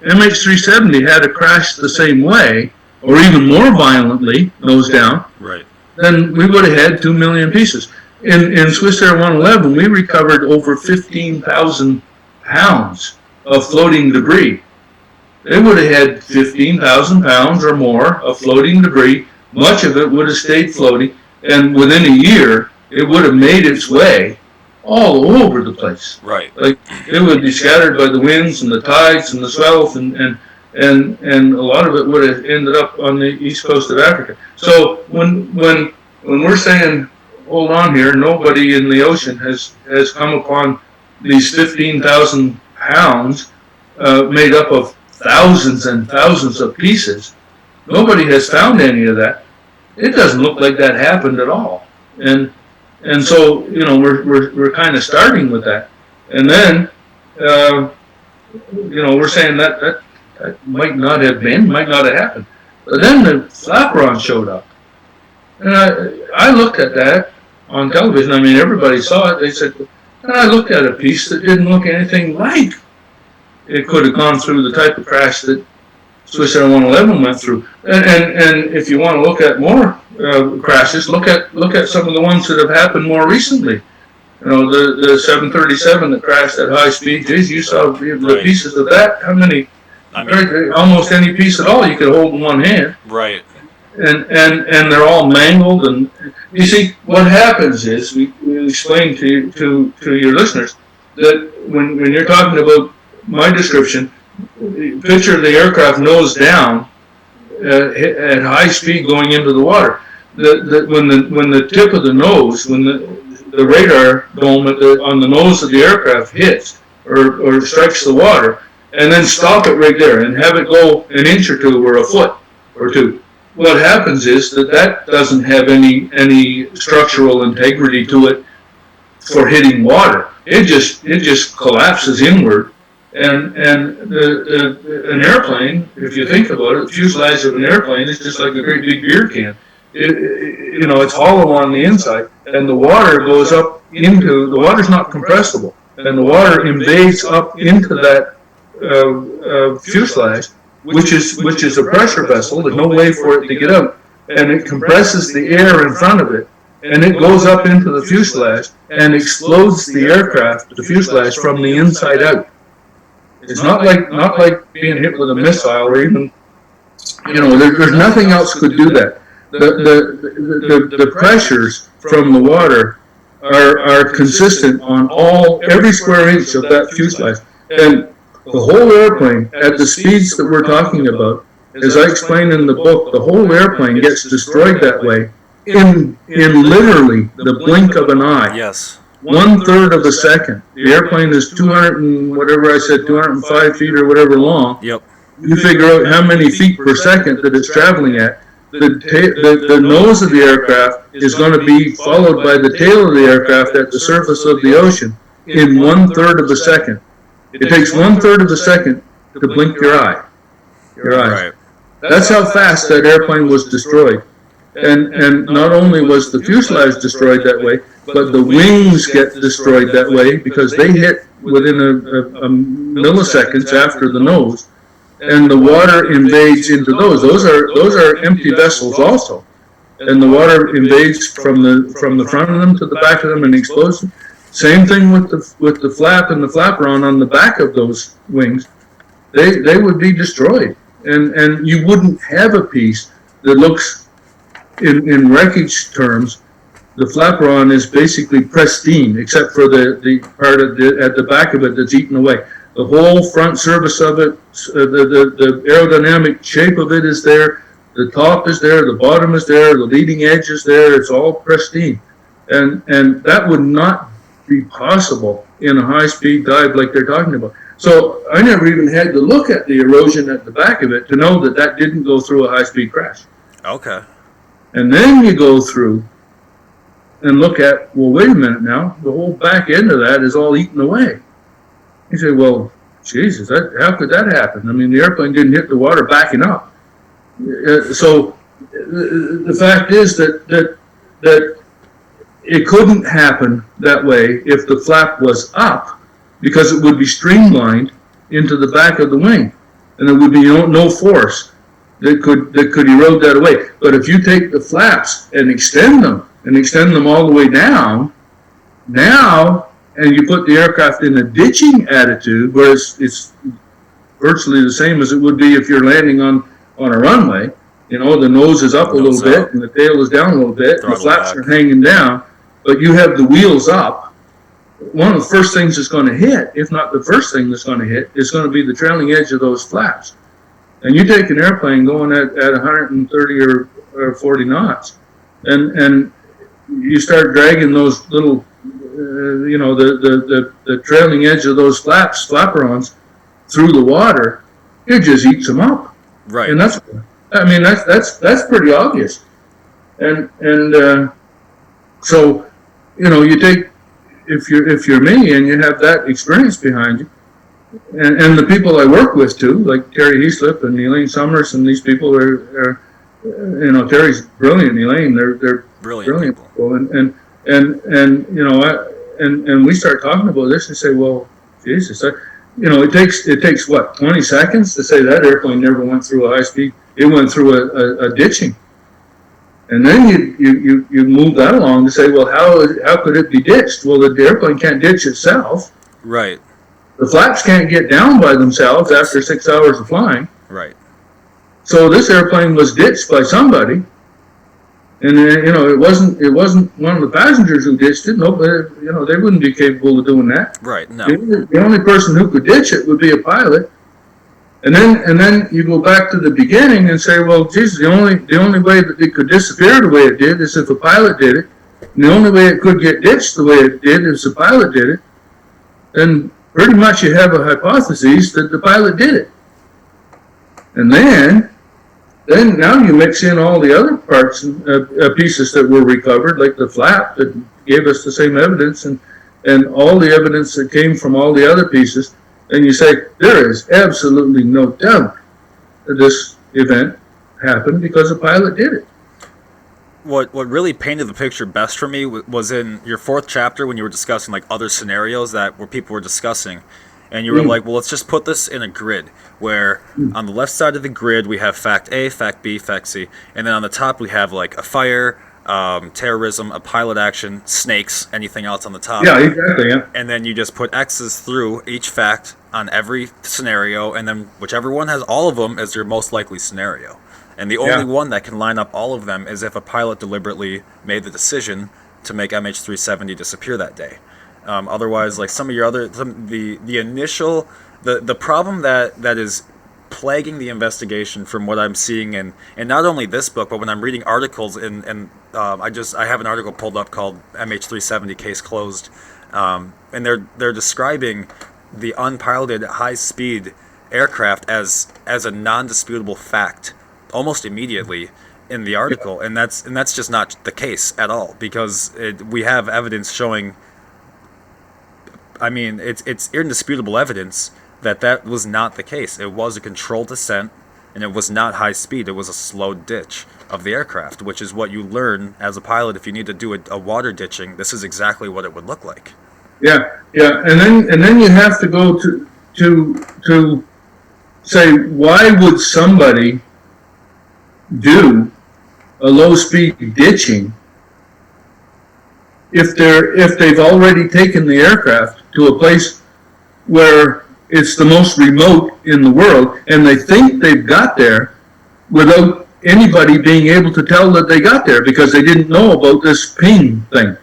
MH370 had a crash the same way, or even more violently, nose down, right, then we would have had 2 million pieces. In Swiss Air 111, we recovered over 15,000 pounds of floating debris. They would have had 15,000 pounds or more of floating debris. Much of it would have stayed floating, and within a year, it would have made its way all over the place. right. Like, it would be scattered by the winds and the tides and the swells, and a lot of it would have ended up on the east coast of Africa. So when we're saying, hold on here, nobody in the ocean has come upon these 15,000 pounds made up of thousands and thousands of pieces. Nobody has found any of that. It doesn't look like that happened at all. And so we're kind of starting with that, and then we're saying that might not have happened. But then the flaperon showed up, and I looked at that on television. I mean, everybody saw it. They said, and I looked at a piece that didn't look anything like it could have gone through the type of crash that Swiss Air 111 went through. And if you want to look at more crashes. Look at some of the ones that have happened more recently. The 737 that crashed at high speed. Geez, you saw the pieces of that. How many? Almost any piece at all you could hold in one hand. Right. And they're all mangled. And you see, what happens is we explain to your listeners that when you're talking about my description, picture the aircraft nose down at high speed going into the water. When the tip of the nose, when the radar dome on the nose of the aircraft hits or strikes the water, and then stop it right there and have it go an inch or two or a foot or two. What happens is that doesn't have any structural integrity to it for hitting water. It just collapses inward. And an airplane, if you think about it, the fuselage of an airplane is just like a great big beer can. It's hollow on the inside, and the water goes up into the water's not compressible, and the water invades up into that fuselage, which is a pressure vessel. There's no way for it to get out, and it compresses the air in front of it, and it goes up into the fuselage and explodes the aircraft, the fuselage, from the inside out. It's not like being hit with a missile or even, there's nothing else could do that. The pressures from the water are consistent on every square inch of that fuselage, and the whole airplane at the speeds that we're talking about, as I explained in the book, the whole airplane gets destroyed that way in literally the blink of an eye. Yes. 1/3 of a second. The airplane is 205 feet or whatever long. Yep. You figure out how many feet per second that it's traveling at. The nose of the aircraft is going to be followed by the tail of the aircraft at the surface of the ocean in 1/3 of a second. It takes 1/3 of a second to blink your eye. Right. That's how fast that airplane was destroyed. And not only was the fuselage destroyed that way, but the wings get destroyed that way because they hit within a milliseconds after the nose, and the water invades into those. Those are empty vessels also, and the water invades from the front of them to the back of them and explodes them. Same thing with the flap and the flaperon on the back of those wings. They would be destroyed, and you wouldn't have a piece that looks, in wreckage terms, the flaperon is basically pristine, except for the part at the back of it that's eaten away. The whole front surface of it, the aerodynamic shape of it is there. The top is there, the bottom is there, the leading edge is there. It's all pristine, and that would not be possible in a high-speed dive like they're talking about. So I never even had to look at the erosion at the back of it to know that didn't go through a high-speed crash. Okay. And then you go through and look at, well, wait a minute now, the whole back end of that is all eaten away. You say, well, Jesus, how could that happen? I mean, the airplane didn't hit the water backing up. So the fact is that it couldn't happen that way if the flap was up, because it would be streamlined into the back of the wing, and there would be no force that could erode that away. But if you take the flaps and extend them all the way down, now, and you put the aircraft in a ditching attitude, where it's virtually the same as it would be if you're landing on a runway. The nose is up a little bit and the tail is down a little bit, and the flaps are hanging down, but you have the wheels up. One of the first things that's going to hit, if not the first thing that's going to hit, is going to be the trailing edge of those flaps. And you take an airplane going at 130 or 40 knots, and you start dragging those little, the trailing edge of those flaperons through the water, it just eats them up. Right. And that's pretty obvious. And so, you take, if you're me and you have that experience behind you, and the people I work with too, like Terry Heaslip and Elaine Summers, and these people are Terry's brilliant, Elaine, they're brilliant people. And we start talking about this and say, well, Jesus, it takes what, 20 seconds to say that airplane never went through a high speed. It went through a ditching. And then you move that along to say, well, how could it be ditched? Well, the airplane can't ditch itself. Right. The flaps can't get down by themselves after 6 hours of flying. Right. So this airplane was ditched by somebody. And it wasn't one of the passengers who ditched it. No, they wouldn't be capable of doing that. Right. No. The only person who could ditch it would be a pilot. And then you go back to the beginning and say, well, geez, the only way that it could disappear the way it did is if a pilot did it. And the only way it could get ditched the way it did is the pilot did it. Then pretty much you have a hypothesis that the pilot did it. And then now you mix in all the other parts, pieces that were recovered, like the flap that gave us the same evidence, and all the evidence that came from all the other pieces, and you say there is absolutely no doubt that this event happened because a pilot did it. What really painted the picture best for me was in your 4th chapter when you were discussing like other scenarios where people were discussing. And you were like, well, let's just put this in a grid where on the left side of the grid we have fact A, fact B, fact C. And then on the top we have like a fire, terrorism, a pilot action, snakes, anything else on the top. Yeah, exactly. Yeah. And then you just put X's through each fact on every scenario. And then whichever one has all of them is your most likely scenario. And the only one that can line up all of them is if a pilot deliberately made the decision to make MH370 disappear that day. Otherwise, like some of your other, the initial, the problem that is plaguing the investigation from what I'm seeing in not only this book, but when I'm reading articles I have an article pulled up called MH370 Case Closed, and they're describing the unpiloted high-speed aircraft as a non-disputable fact almost immediately in the article, and that's just not the case at all, because we have evidence showing. I mean, it's indisputable evidence that was not the case. It was a controlled descent, and it was not high speed. It was a slow ditch of the aircraft, which is what you learn as a pilot. If you need to do a water ditching, this is exactly what it would look like. Yeah, and then you have to go to say, why would somebody do a low speed ditching if they've already taken the aircraft to a place where it's the most remote in the world, and they think they've got there without anybody being able to tell that they got there because they didn't know about this ping thing,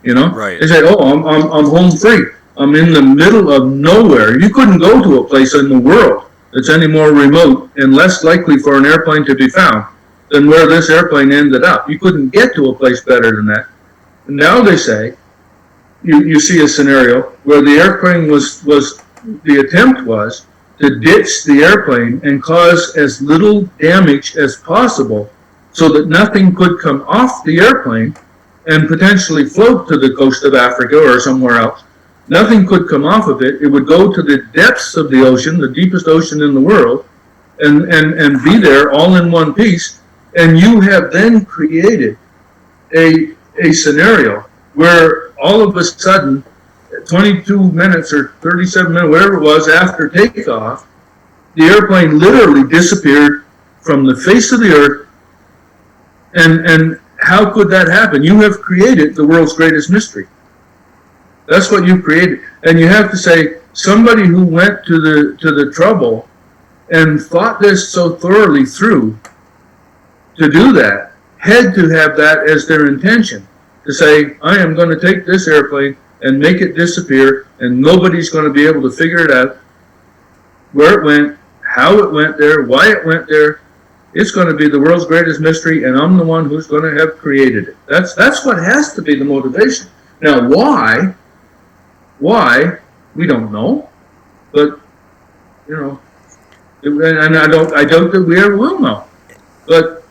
Right. They say, oh, I'm home free. I'm in the middle of nowhere. You couldn't go to a place in the world that's any more remote and less likely for an airplane to be found than where this airplane ended up. You couldn't get to a place better than that. And now they say, you see a scenario where the airplane the attempt was to ditch the airplane and cause as little damage as possible so that nothing could come off the airplane and potentially float to the coast of Africa or somewhere else. Nothing could come off of it. It would go to the depths of the ocean, the deepest ocean in the world, and be there all in one piece. And you have then created a scenario where all of a sudden, 22 minutes or 37 minutes, whatever it was, after takeoff, the airplane literally disappeared from the face of the earth. And how could that happen? You have created the world's greatest mystery. That's what you created. And you have to say, somebody who went to the trouble and thought this so thoroughly through to do that had to have that as their intention. To say, I am going to take this airplane and make it disappear, and nobody's going to be able to figure it out, where it went, how it went there, why it went there. It's going to be the world's greatest mystery, and I'm the one who's going to have created it. That's what has to be the motivation. Now, why, we don't know, but, and I don't think we ever will know. But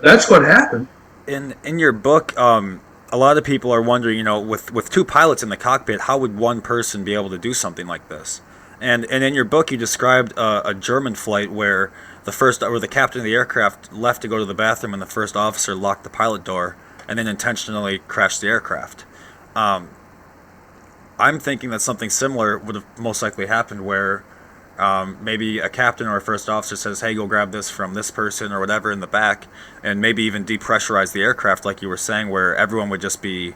that's what happened. In your book, a lot of people are wondering, with two pilots in the cockpit, how would one person be able to do something like this? And in your book, you described a German flight where the captain of the aircraft left to go to the bathroom, and the first officer locked the pilot door and then intentionally crashed the aircraft. I'm thinking that something similar would have most likely happened, where maybe a captain or a first officer says, hey, go grab this from this person or whatever in the back, and maybe even depressurize the aircraft like you were saying, where everyone would just be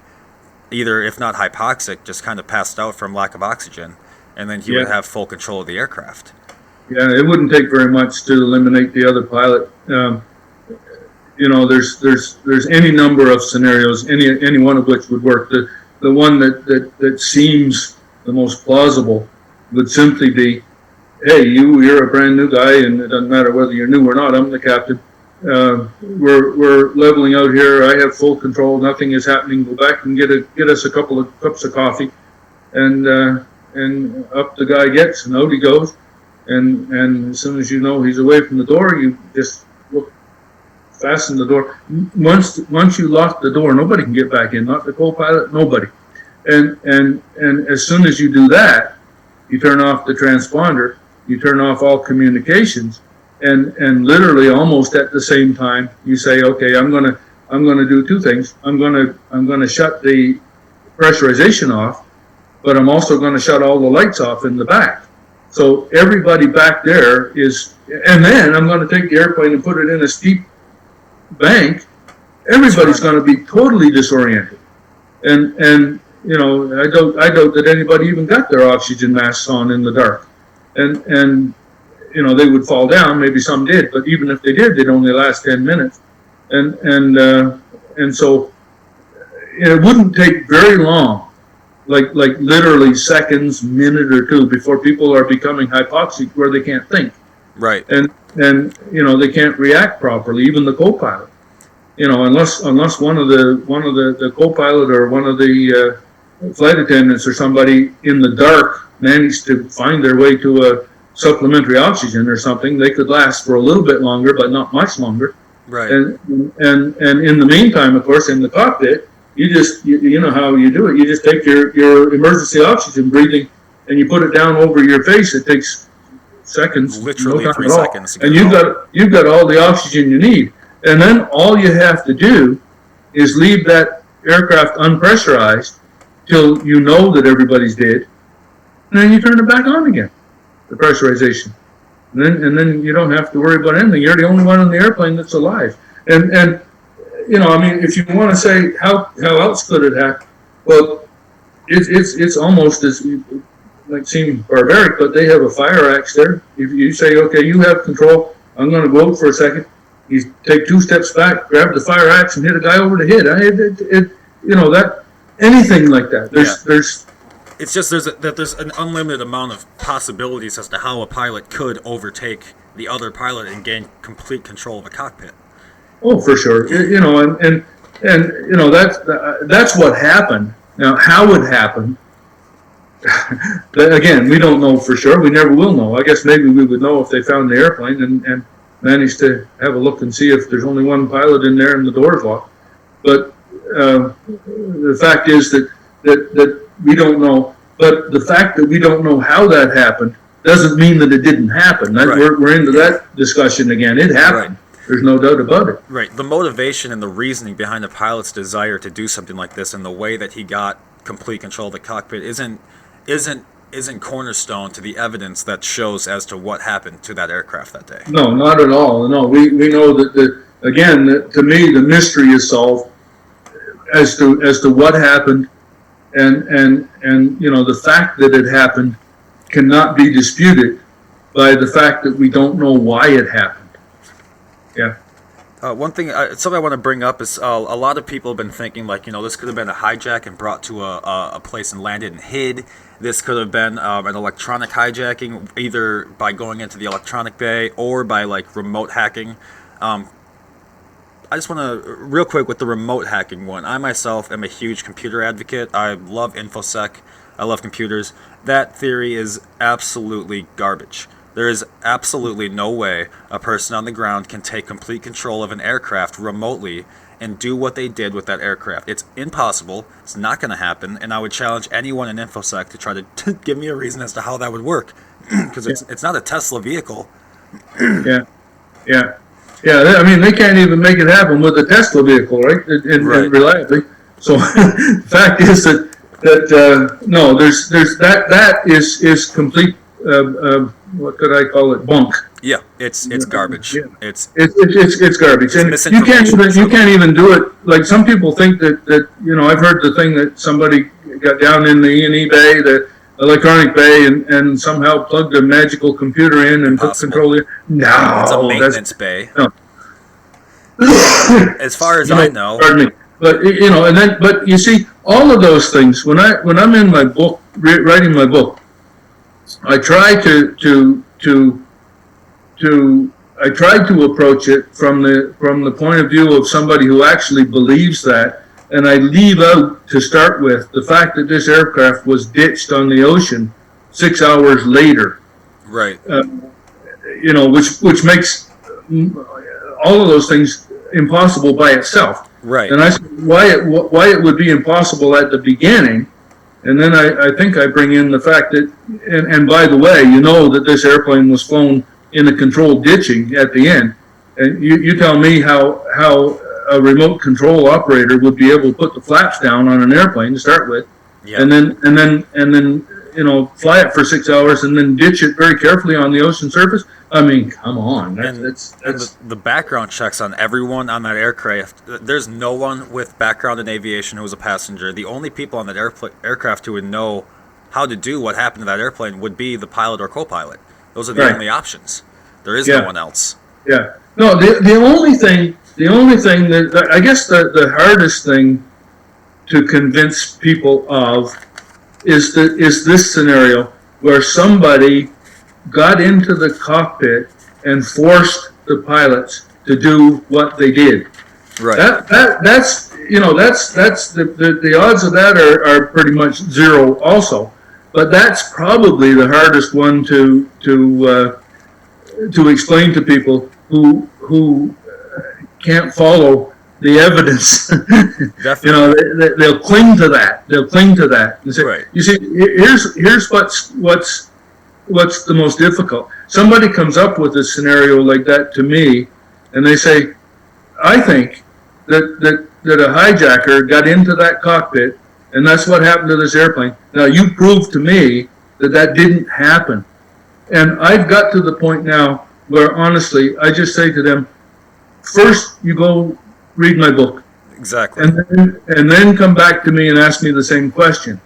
either, if not hypoxic, just kind of passed out from lack of oxygen, and then he would have full control of the aircraft. Yeah, it wouldn't take very much to eliminate the other pilot. There's any number of scenarios, any one of which would work. The one that seems the most plausible would simply be, hey, you're a brand new guy, and it doesn't matter whether you're new or not. I'm the captain. We're leveling out here. I have full control. Nothing is happening. Go back and get us a couple of cups of coffee, and up the guy gets, and out he goes. And as soon as you know he's away from the door, you just fasten the door. Once you lock the door, nobody can get back in. Not the co-pilot, nobody. And as soon as you do that, you turn off the transponder. You turn off all communications, and literally almost at the same time, you say, okay, I'm gonna do two things. I'm gonna shut the pressurization off, but I'm also gonna shut all the lights off in the back. So everybody back there is, and then I'm gonna take the airplane and put it in a steep bank. Everybody's gonna be totally disoriented, and I doubt that anybody even got their oxygen masks on in the dark. And they would fall down. Maybe some did, but even if they did, they'd only last 10 minutes. And so it wouldn't take very long, like literally seconds, minute or two, before people are becoming hypoxic where they can't think. Right. And they can't react properly. Even the co-pilot. Unless one of the co-pilot or one of the flight attendants or somebody in the dark managed to find their way to a supplementary oxygen or something, they could last for a little bit longer, but not much longer. Right. And in the meantime, of course, in the cockpit, you know how you do it. You just take your emergency oxygen breathing and you put it down over your face. It takes seconds, literally no 3 seconds. and you've got all the oxygen you need. And then all you have to do is leave that aircraft unpressurized till you know that everybody's dead, and then you turn it back on again, the pressurization. And then you don't have to worry about anything. You're the only one on the airplane that's alive. And if you want to say how else could it happen? Well, it's almost as, it might seem barbaric, but they have a fire axe there. If you say, okay, you have control, I'm going to go out for a second. You take 2 steps back, grab the fire axe, and hit a guy over the head. That anything like that. There's. It's just there's an unlimited amount of possibilities as to how a pilot could overtake the other pilot and gain complete control of a cockpit. Oh, for sure. That's what happened. Now, how it happened, again, we don't know for sure. We never will know. I guess maybe we would know if they found the airplane and managed to have a look and see if there's only one pilot in there and the door's locked. But the fact is that we don't know. But the fact that we don't know how that happened doesn't mean that it didn't happen. Right. We're into that discussion again. It happened. Right. There's no doubt about it. Right. The motivation and the reasoning behind the pilot's desire to do something like this and the way that he got complete control of the cockpit isn't cornerstone to the evidence that shows as to what happened to that aircraft that day. No, not at all. No, we know that to me, the mystery is solved as to what happened, and the fact that it happened cannot be disputed by the fact that we don't know why it happened. Yeah. One thing, something I want to bring up is a lot of people have been thinking, this could have been a hijack and brought to a place and landed and hid. This could have been an electronic hijacking, either by going into the electronic bay or by remote hacking. I just want to, real quick, with the remote hacking one, I myself am a huge computer advocate. I love InfoSec. I love computers. That theory is absolutely garbage. There is absolutely no way a person on the ground can take complete control of an aircraft remotely and do what they did with that aircraft. It's impossible. It's not going to happen. And I would challenge anyone in InfoSec to try to give me a reason as to how that would work. Because it's not a Tesla vehicle. Yeah. I mean, they can't even make it happen with a Tesla vehicle, right? And reliably. So the fact is that no, there's that is complete what could I call it, bunk. Yeah, it's garbage. Yeah. It's It's garbage, and you can't even do it. Like some people think that I've heard the thing that somebody got down in the E&E bay, the electronic bay, and somehow plugged a magical computer in and took control of it. No, it's a maintenance bay. No. As far as I know. Pardon me. But but you see, all of those things. When I'm in my book, writing my book, I try to approach it from the point of view of somebody who actually believes that, and I leave out to start with the fact that this aircraft was ditched on the ocean 6 hours later. Right. Which makes all of those things impossible by itself. Right. And I said why it would be impossible at the beginning, and then I think I bring in the fact that, and by the way, that this airplane was flown in a controlled ditching at the end, and you tell me how a remote control operator would be able to put the flaps down on an airplane to start with, yeah. and then fly it for 6 hours and then ditch it very carefully on the ocean surface. I mean, come on. That's the background checks on everyone on that aircraft. There's no one with background in aviation who was a passenger. The only people on that aircraft who would know how to do what happened to that airplane would be the pilot or co-pilot. Those are the only options. There is no one else. Yeah. No, the only thing that I guess the hardest thing to convince people of is this scenario where somebody got into the cockpit and forced the pilots to do what they did. Right. That's the odds of that are pretty much zero also, but that's probably the hardest one to explain to people who can't follow the evidence. Definitely. They'll cling to that. And say, right. You see, here's what's the most difficult. Somebody comes up with a scenario like that to me, and they say, I think that a hijacker got into that cockpit, and that's what happened to this airplane. Now, you proved to me that didn't happen. And I've got to the point now where, honestly, I just say to them, first, you go read my book. Exactly. And then come back to me and ask me the same question,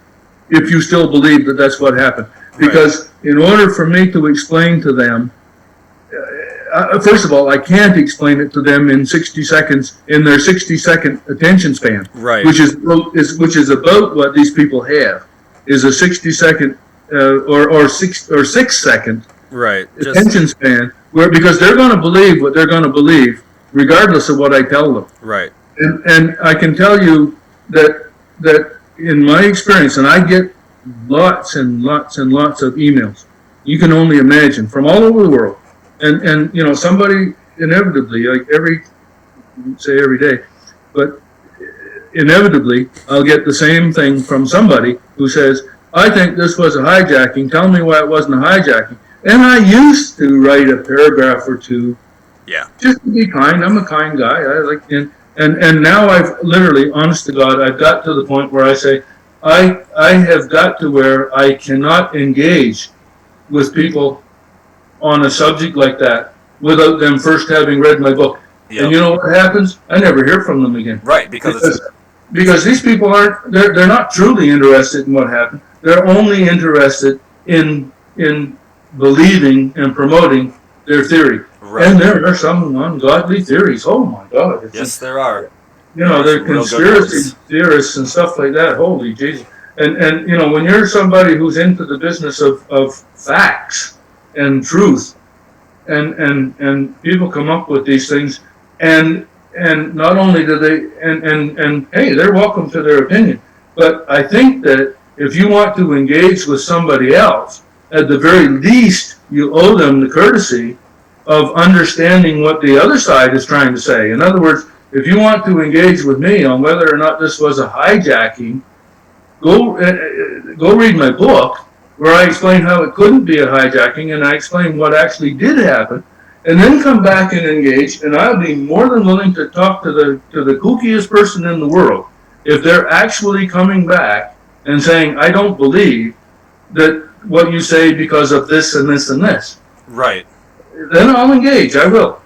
if you still believe that that's what happened. Because in order for me to explain to them, first of all, I can't explain it to them in 60 seconds, in their 60-second attention span. Right. Which is about what these people have, is a 60-second or 6-second right. attention span, because they're going to believe what they're going to believe, regardless of what I tell them. Right. And I can tell you that in my experience, and I get lots and lots and lots of emails, you can only imagine, from all over the world, and somebody inevitably, like every day, but inevitably I'll get the same thing from somebody who says, I think this was a hijacking, tell me why it wasn't a hijacking. And I used to write a paragraph or two, just to be kind. I'm a kind guy. And now I've literally, honest to God, I've got to the point where I say, I have got to where I cannot engage with people on a subject like that without them first having read my book. Yep. And you know what happens? I never hear from them again. Right, because these people they're not truly interested in what happened. They're only interested in believing and promoting their theory. Right. And there are some ungodly theories. Oh my God. Yes, there are. They're conspiracy theorists and stuff like that. Holy Jesus. And when you're somebody who's into the business of facts and truth, and people come up with these things, and not only do they, and hey, they're welcome to their opinion, but I think that if you want to engage with somebody else, at the very least, you owe them the courtesy of understanding what the other side is trying to say. In other words, if you want to engage with me on whether or not this was a hijacking, go read my book, where I explain how it couldn't be a hijacking, and I explain what actually did happen, and then come back and engage, and I'll be more than willing to talk to the kookiest person in the world if they're actually coming back and saying, I don't believe that what you say because of this and this and this. Right. Then I'll engage. I will.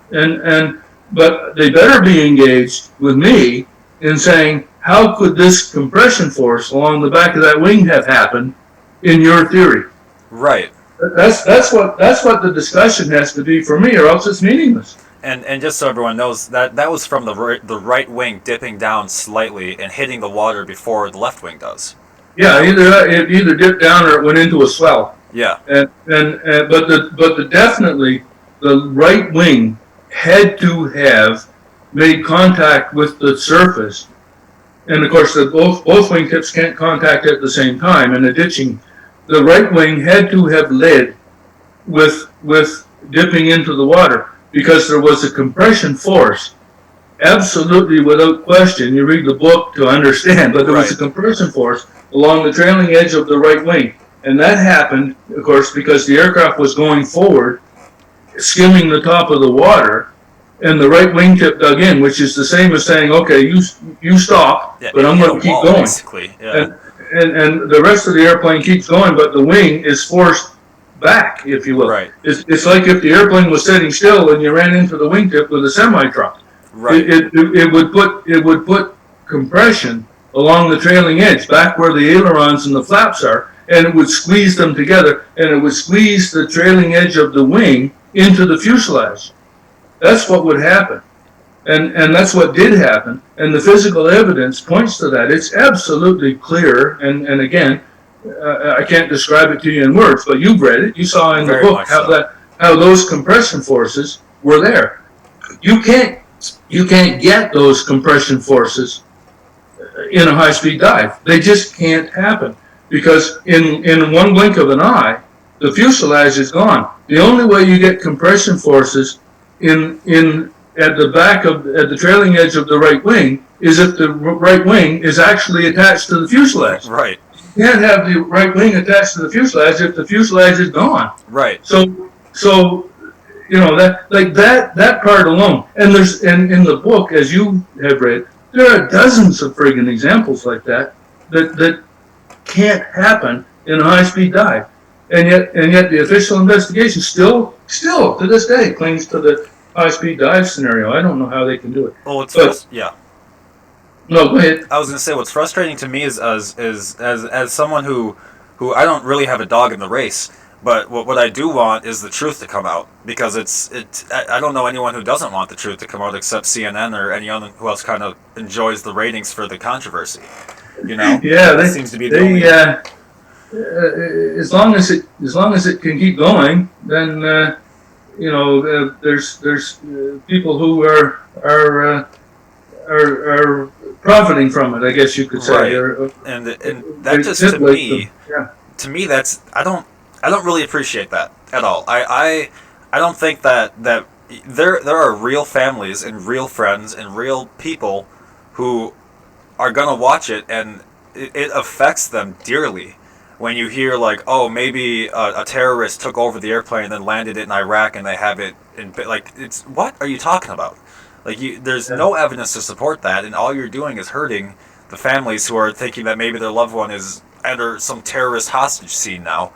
But they better be engaged with me in saying, how could this compression force along the back of that wing have happened in your theory? Right. That's what the discussion has to be for me, or else it's meaningless. And just so everyone knows, that was from the right wing dipping down slightly and hitting the water before the left wing does. Yeah, it either dipped down or it went into a swell. Yeah. But definitely the right wing had to have made contact with the surface, and of course both wingtips can't contact at the same time. In the ditching, the right wing had to have led with dipping into the water, because there was a compression force, absolutely without question. You read the book to understand, but there was a compression force along the trailing edge of the right wing. And that happened, of course, because the aircraft was going forward, skimming the top of the water, and the right wingtip dug in, which is the same as saying, okay, you stop, but I'm going to keep going. Basically. Yeah. And the rest of the airplane keeps going, but the wing is forced back, if you will. Right. It's like if the airplane was sitting still and you ran into the wingtip with a semi-truck. Right. It would put compression along the trailing edge, back where the ailerons and the flaps are, and it would squeeze them together, and it would squeeze the trailing edge of the wing into the fuselage. That's what would happen. And that's what did happen, and the physical evidence points to that. It's absolutely clear, and again, I can't describe it to you in words, but you've read it. You saw in the book how those compression forces were there. You can't get those compression forces in a high-speed dive. They just can't happen, because in one blink of an eye, the fuselage is gone. The only way you get compression forces at the trailing edge of the right wing is if the right wing is actually attached to the fuselage. Right. You can't have the right wing attached to the fuselage if the fuselage is gone. Right. So that part alone, and in the book, as you have read, there are dozens of friggin' examples like that can't happen in a high-speed dive, and yet the official investigation still to this day clings to the high-speed dive scenario. I don't know how they can do it. Well, yeah. No, go ahead. I was going to say, what's frustrating to me is as someone who I don't really have a dog in the race, but what I do want is the truth to come out, because I don't know anyone who doesn't want the truth to come out except CNN or anyone who else kind of enjoys the ratings for the controversy. You know? Yeah, that seems to be the only. As long as it can keep going, then there's people who are profiting from it, I guess you could say. Right. And that just to me that's I don't really appreciate that at all. I don't think that there are real families and real friends and real people who are gonna watch it, and it affects them dearly when you hear like, oh, maybe a terrorist took over the airplane and then landed it in Iraq and they have it in, like, it's, what are you talking about? Like, there's no evidence to support that, and all you're doing is hurting the families who are thinking that maybe their loved one is under some terrorist hostage scene now,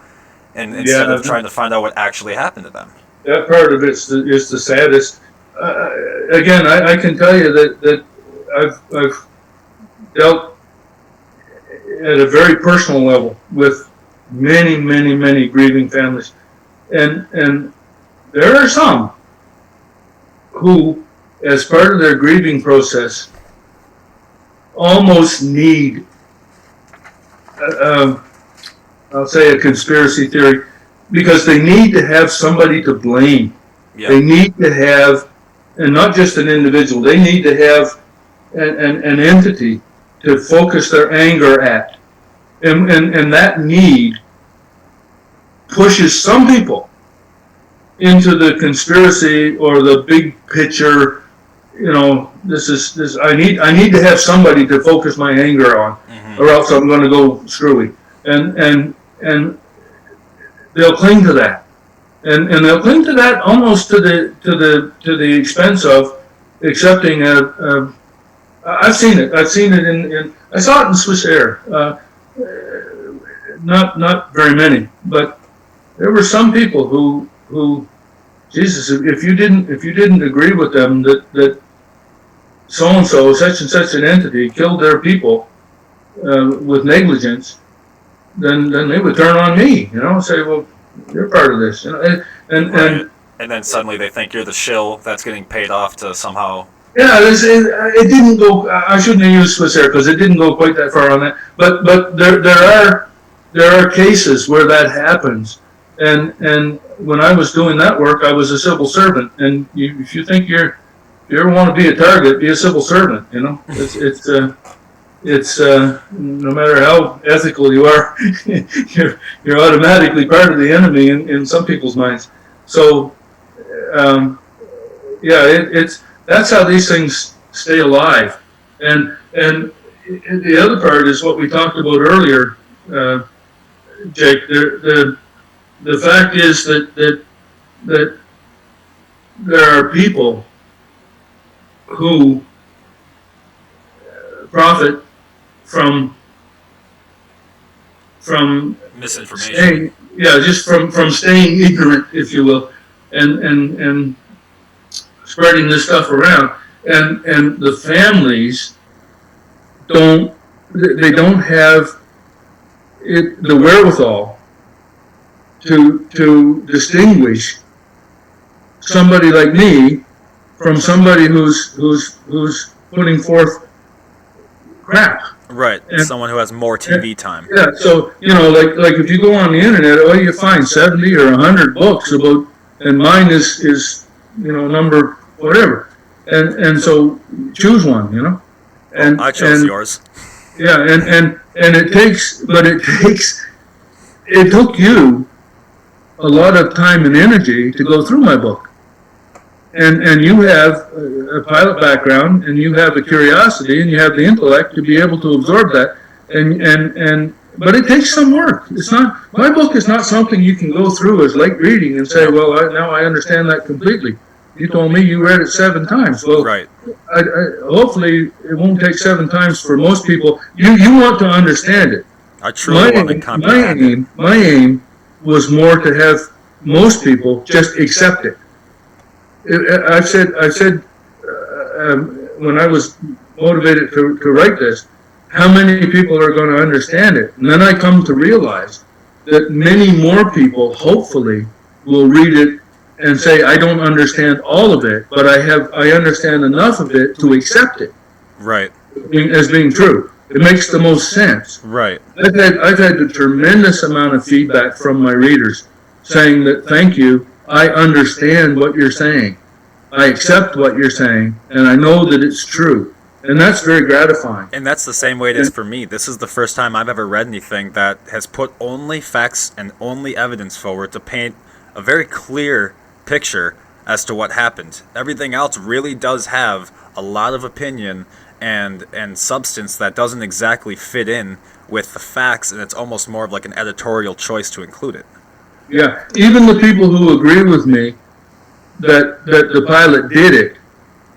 and instead of trying to find out what actually happened to them. That part of it is the saddest. Again, I can tell you that I've dealt at a very personal level with many, many, many grieving families, and there are some who, as part of their grieving process, almost need, I'll say, a conspiracy theory, because they need to have somebody to blame. Yeah. They need to have, and not just an individual, they need to have an entity to focus their anger at. And that need pushes some people into the conspiracy or the big picture. This I need to have somebody to focus my anger on, or else I'm going to go screwy. And they'll cling to that, and they'll cling to that almost to the expense of accepting I've seen it. I saw it in Swiss Air. not very many, but there were some people who Jesus, if you didn't agree with them that so and so, such and such an entity killed their people with negligence, then they would turn on me, say, well, you're part of this, and then suddenly they think you're the shill that's getting paid off to somehow. Yeah, it didn't go. I shouldn't have used Swiss Air because it didn't go quite that far on that. But there are cases where that happens, and when I was doing that work, I was a civil servant, and if you think if you ever want to be a target, be a civil servant. It's no matter how ethical you are, you're automatically part of the enemy in some people's minds. So, that's how these things stay alive. And the other part is what we talked about earlier, Jake. The fact is that there are people who profit from misinformation. Just from staying ignorant, if you will, and spreading this stuff around, and the families don't have the wherewithal to distinguish somebody like me from somebody who's putting forth crap. Right, and someone who has more TV time. Yeah, so like if you go on the internet, you find 70 or 100 books about, and mine is number whatever, and so choose one, and I chose yours. Yeah, and it took you a lot of time and energy to go through my book, and you have a pilot background, and you have a curiosity, and you have the intellect to be able to absorb that, but it takes some work. My book is not something you can go through as light reading and say, well, now I understand that completely. You told me you read it 7 times. Well, right. Hopefully it won't take 7 times for most people. You want to understand it. I truly want to comprehend it. My aim was more to have most people just accept it. I've said when I was motivated to write this, how many people are going to understand it? And then I come to realize that many more people, hopefully, will read it and say, I don't understand all of it, but I understand enough of it to accept it. Right. As being true. It makes the most sense. Right. I've had a tremendous amount of feedback from my readers saying that, thank you, I understand what you're saying. I accept what you're saying, and I know that it's true. And that's very gratifying. And that's the same way it is for me. This is the first time I've ever read anything that has put only facts and only evidence forward to paint a very clear picture as to what happened. Everything else really does have a lot of opinion and substance that doesn't exactly fit in with the facts, and it's almost more of like an editorial choice to include it. Yeah, even the people who agree with me that the pilot did it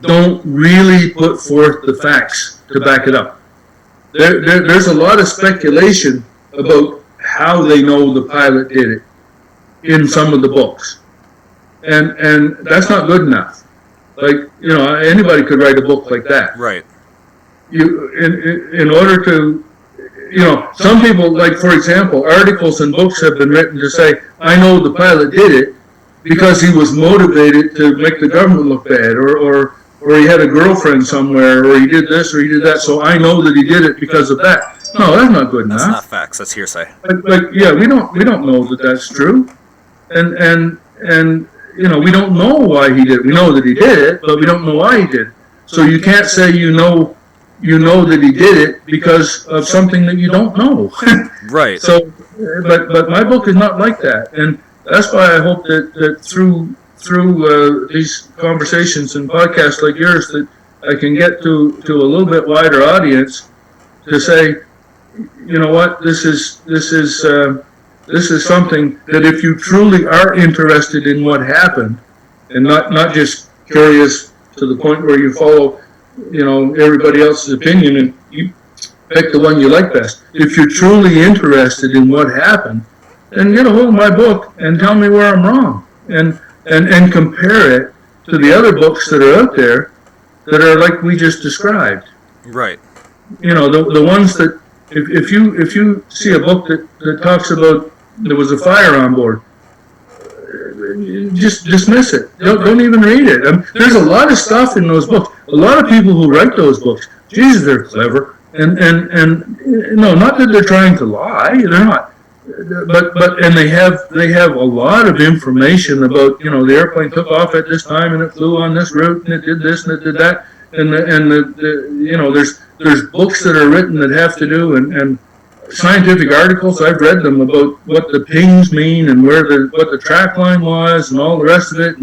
don't really put forth the facts to back it up. There's a lot of speculation about how they know the pilot did it in some of the books. And that's not good enough. Like, anybody could write a book like that. Right. In order to, some people, like, for example, articles and books have been written to say, I know the pilot did it because he was motivated to make the government look bad, or he had a girlfriend somewhere, or he did this, or he did that, so I know that he did it because of that. No, that's not good enough. That's not facts, that's hearsay. We don't know that that's true. And we don't know why he did it. We know that he did it, but we don't know why he did it. So you can't say you know that he did it because of something that you don't know. Right. So, but my book is not like that, and that's why I hope that through these conversations and podcasts like yours, that I can get to a little bit wider audience to say, you know what, this is something that if you truly are interested in what happened, and not just curious to the point where you follow, everybody else's opinion, and pick the one you like best. If you're truly interested in what happened, then get a hold of my book and tell me where I'm wrong, and compare it to the other books that are out there that are like we just described. Right. The ones that if you see a book that talks about there was a fire on board, just dismiss it. Don't even read it. There's a lot of stuff in those books. A lot of people who write those books, Jesus, they're clever, and no, not that they're trying to lie. They're not. But they have a lot of information about the airplane took off at this time and it flew on this route and it did this and it did that, and there's books that are written that have to do and scientific articles. I've read them about what the pings mean and what the track line was and all the rest of it,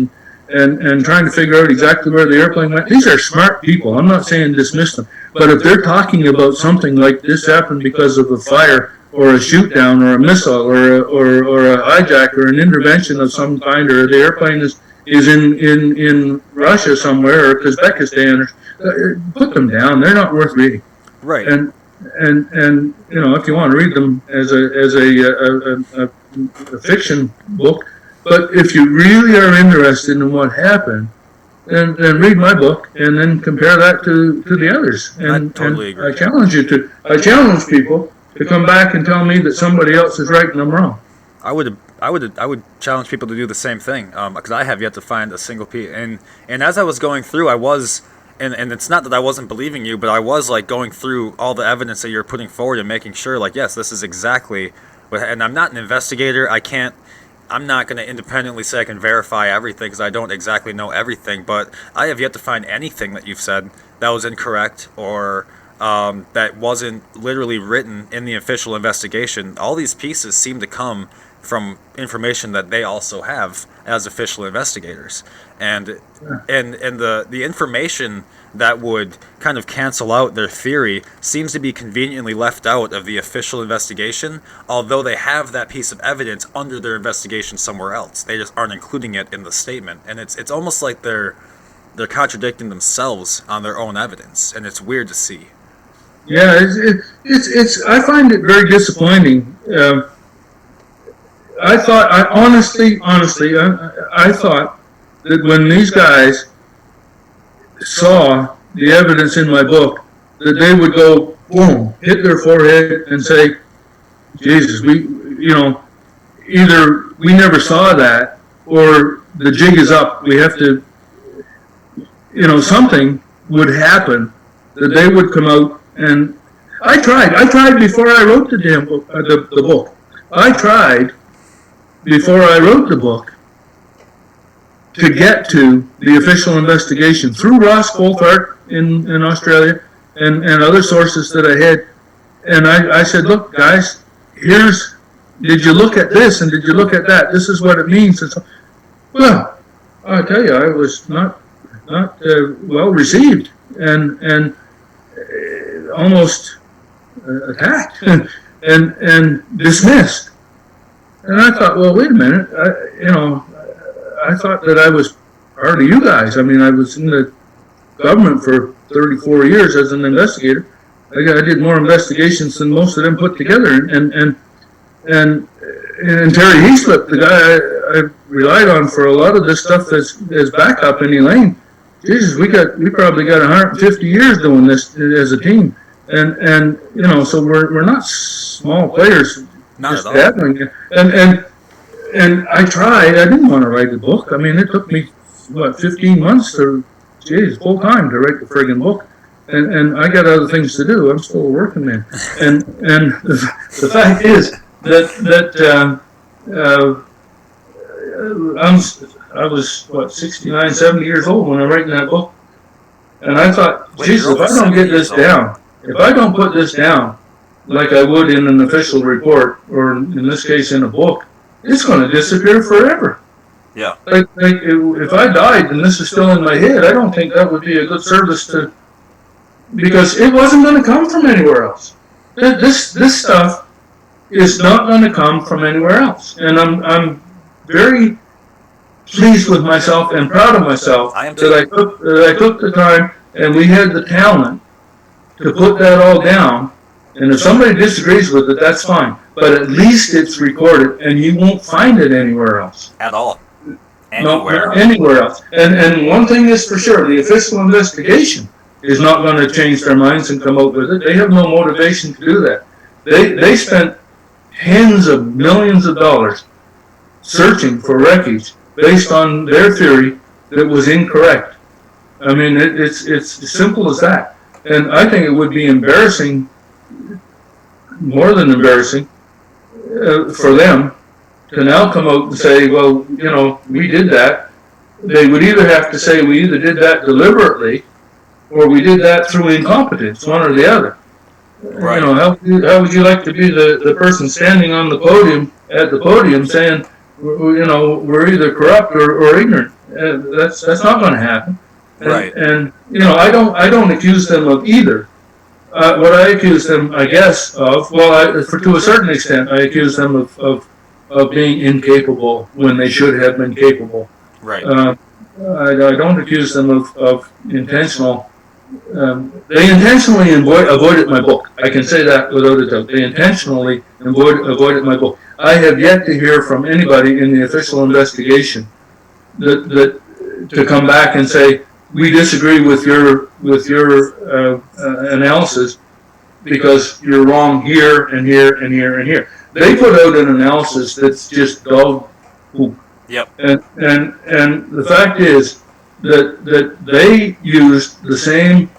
and trying to figure out exactly where the airplane went. These are smart people. I'm not saying dismiss them, but if they're talking about something like this happened because of a fire or a shoot down or a missile or a hijack or an intervention of some kind, or the airplane is in Russia somewhere or Uzbekistan, put them down. They're not worth reading. Right. And if you want to read them as a fiction book, but if you really are interested in what happened, then read my book and then compare that to the others. And I totally agree. I challenge people to come back and tell me that somebody else is right and I'm wrong. I would challenge people to do the same thing, because I have yet to find a single piece. And as I was going through, I was. And it's not that I wasn't believing you, but I was like going through all the evidence that you're putting forward and making sure, like, yes, this is exactly what. And I'm not an investigator. I'm not going to independently say I can verify everything because I don't exactly know everything. But I have yet to find anything that you've said that was incorrect or that wasn't literally written in the official investigation. All these pieces seem to come from information that they also have as official investigators, and the information that would kind of cancel out their theory seems to be conveniently left out of the official investigation, although they have that piece of evidence under their investigation somewhere else. They just aren't including it in the statement, and it's almost like they're contradicting themselves on their own evidence, and it's weird to see. Yeah, it's I find it very disappointing. I honestly, I thought that when these guys saw the evidence in my book, that they would go, boom, hit their forehead and say, Jesus, either we never saw that or the jig is up. We have to, something would happen that they would come out. And I tried before I wrote the damn book, the book. I tried before I wrote the book to get to the official investigation through Ross Coulthart in Australia and other sources that I had. And I said, look, guys, did you look at this and did you look at that? This is what it means. And so, well, I tell you, I was not well received and almost attacked and dismissed. And I thought, well, wait a minute. I thought that I was part of you guys. I mean, I was in the government for 34 years as an investigator. I did more investigations than most of them put together. And Terry Heaslip, the guy I relied on for a lot of this stuff as backup in Elaine. Jesus, we probably got 150 years doing this as a team. And so we're not small players. Not at all. And I tried. I didn't want to write the book. I mean, it took me 15 months full time to write the friggin' book. And I got other things to do. I'm still a working man. And the fact is that I was 69, 70 years old when I wrote that book. And I thought, Jesus, if I don't get this down, if I don't put this down like I would in an official report, or in this case in a book, it's going to disappear forever. Yeah. Like if I died and this is still in my head, I don't think that would be a good service because it wasn't going to come from anywhere else. This stuff is not going to come from anywhere else, and I'm very pleased with myself and proud of myself that I took the time and we had the talent to put that all down And if somebody disagrees with it, that's fine. But at least it's recorded, and you won't find it anywhere else. At all. No, Anywhere. not anywhere else. And one thing is for sure, the official investigation is not going to change their minds and come up with it. They have no motivation to do that. They spent tens of millions of dollars searching for wreckage based on their theory that was incorrect. I mean, it's as simple as that. And I think it would be embarrassing, more than embarrassing, for them to now come out and say, well, you know, we did that. They would either have to say we either did that deliberately or we did that through incompetence, one or the other. Right. You know, how would you like to be the person standing on the podium, at the podium, saying, you know, we're either corrupt or ignorant? That's not going to happen. Right. And you know, I don't accuse them of either. What I accuse them, I guess, of, well, to a certain extent, I accuse them of being incapable when they should have been capable. Right. I don't accuse them of intentional. They intentionally avoided my book. I can say that without a doubt. They intentionally avoided my book. I have yet to hear from anybody in the official investigation that to come back and say, we disagree with your analysis because you're wrong here and here and here and here. They put out an analysis that's just dog poop. Yep. And the fact is that they used the same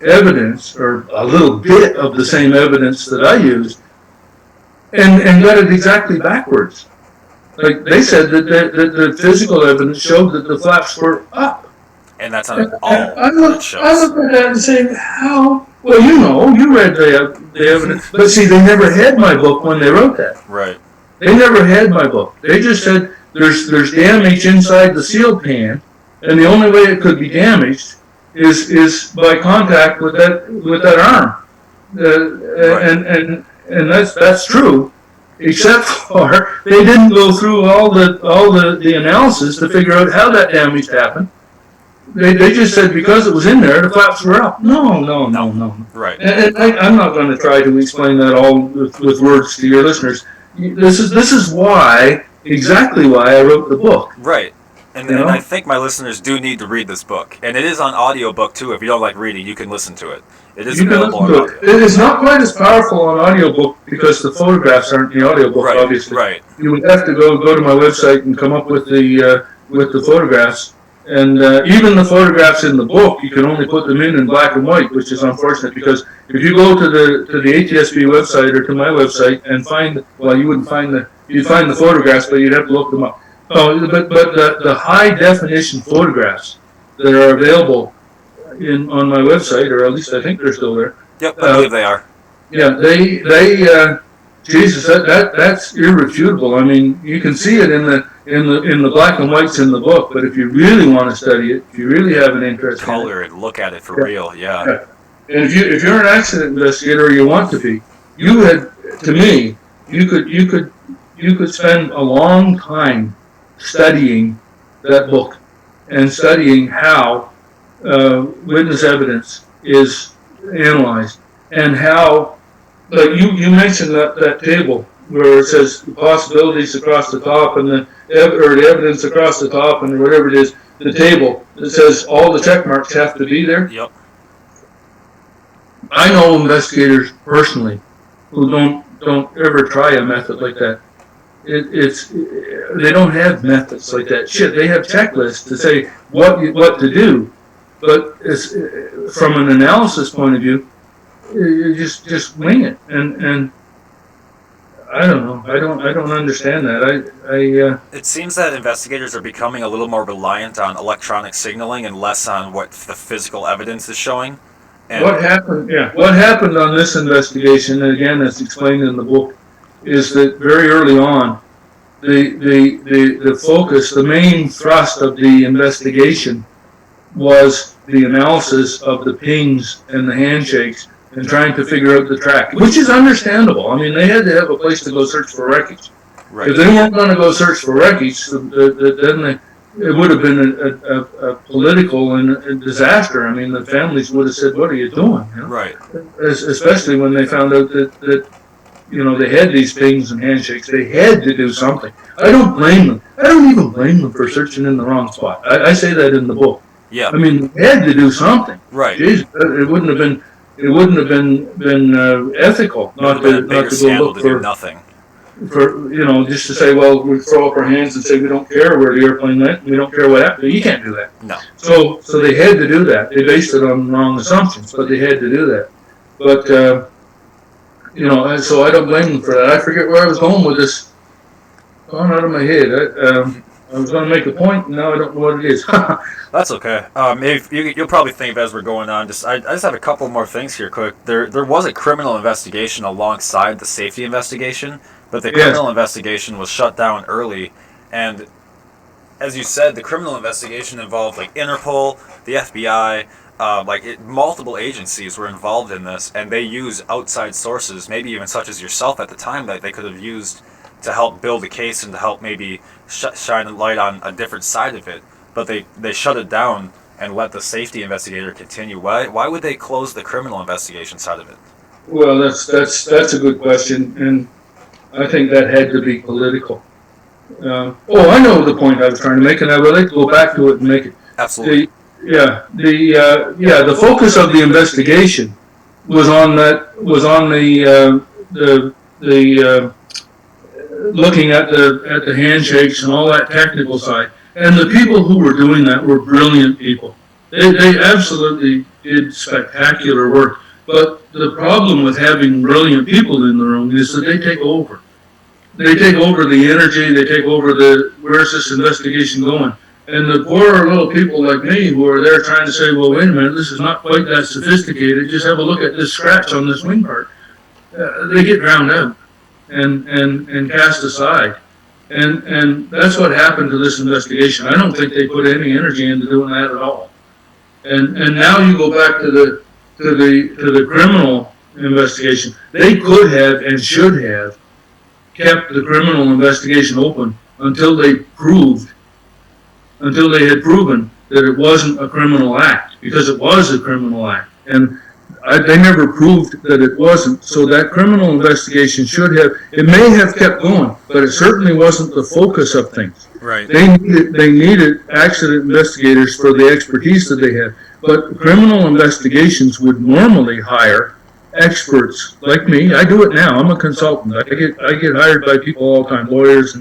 evidence, or a little bit of the same evidence that I used, and got it exactly backwards. Like they said that the physical evidence showed that the flaps were up. And that's not all I it look shows. at that and say, how? Well, you know, you read the evidence. But see, they never had my book when they wrote that. Right. They never had my book. They just said there's damage inside the seal pan, and the only way it could be damaged is by contact with that arm. Right. And that's true, except for they didn't go through all the analysis to figure out how that damage happened. They just said because it was in there, the flaps were up. No. Right. And I'm not going to try to explain that all with words to your listeners. This is exactly why I wrote the book. Right. And I think my listeners do need to read this book. And it is on audiobook too. If you don't like reading, you can listen to it. It is available on audio. It is not quite as powerful on audiobook because the photographs aren't in the audiobook, Right. obviously. Right. You would have to go to my website and come up with the photographs. And even the photographs in the book, you can only put them in black and white, which is unfortunate because if you go to the ATSB website or to my website and you'd find the photographs, but you'd have to look them up. Oh, but the high definition photographs that are available on my website, or at least I think they're still there. Yep, I believe they are. Yeah, Jesus, that's irrefutable. I mean, you can see it in the black and whites in the book, but if you really want to study it, if you really have an interest, Color it, look at it for real. Yeah. And if you're an accident investigator, or you want to be, you could spend a long time studying that book and studying how witness evidence is analyzed and how. Like you mentioned that table where it says the possibilities across the top and the evidence across the top and whatever it is, the table that says all the check marks have to be there. Yep. I know investigators personally who don't ever try a method like that. They don't have methods like that. Shit, they have checklists to say what to do, but it's, from an analysis point of view, you just wing it, and I don't know. I don't understand that. It seems that investigators are becoming a little more reliant on electronic signaling and less on what the physical evidence is showing. And what happened? Yeah, what happened on this investigation? And again, as explained in the book, is that very early on, the focus, the main thrust of the investigation, was the analysis of the pings and the handshakes and trying to figure out the track, which is understandable. I mean, they had to have a place to go search for wreckage. Right. If they weren't going to go search for wreckage, then it would have been a political and a disaster. I mean, the families would have said, "What are you doing?" You know? Right. Especially when they found out that they had these things and handshakes. They had to do something. I don't blame them. I don't even blame them for searching in the wrong spot. I say that in the book. Yeah. I mean, they had to do something. Right. Jeez, it wouldn't have been. It wouldn't have been ethical not to go look to do nothing. For just to say, well, we throw up our hands and say we don't care where the airplane went. We don't care what happened. You can't do that. No. So they had to do that. They based it on wrong assumptions, but they had to do that. But so I don't blame them for that. I forget where I was going with this. Gone out of my head. I was going to make a point, and now I don't know what it is. That's okay. Maybe you'll probably think of as we're going on. I just have a couple more things here, quick. There was a criminal investigation alongside the safety investigation, but the criminal investigation was shut down early. And as you said, the criminal investigation involved like Interpol, the FBI, multiple agencies were involved in this, and they use outside sources, maybe even such as yourself at the time, that they could have used to help build a case and to help maybe shine a light on a different side of it. But they shut it down and let the safety investigator continue. Why would they close the criminal investigation side of it? Well, that's a good question, and I think that had to be political. I know the point I was trying to make, and I would like to go back to it and make it. Absolutely. The focus of the investigation was on the looking at the handshakes and all that technical side. And the people who were doing that were brilliant people. They absolutely did spectacular work. But the problem with having brilliant people in the room is that they take over. They take over the energy, they take over where's this investigation going? And the poor little people like me who are there trying to say, well, wait a minute, this is not quite that sophisticated, just have a look at this scratch on this wing part. They get drowned out and cast aside. And that's what happened to this investigation. I don't think they put any energy into doing that at all. And now you go back to the criminal investigation. They could have and should have kept the criminal investigation open until they had proven that it wasn't a criminal act, because it was a criminal act. And they never proved that it wasn't. So that criminal investigation it may have kept going, but it certainly wasn't the focus of things. Right. They needed accident investigators for the expertise that they had. But criminal investigations would normally hire experts like me. I do it now. I'm a consultant. I get hired by people all the time, lawyers,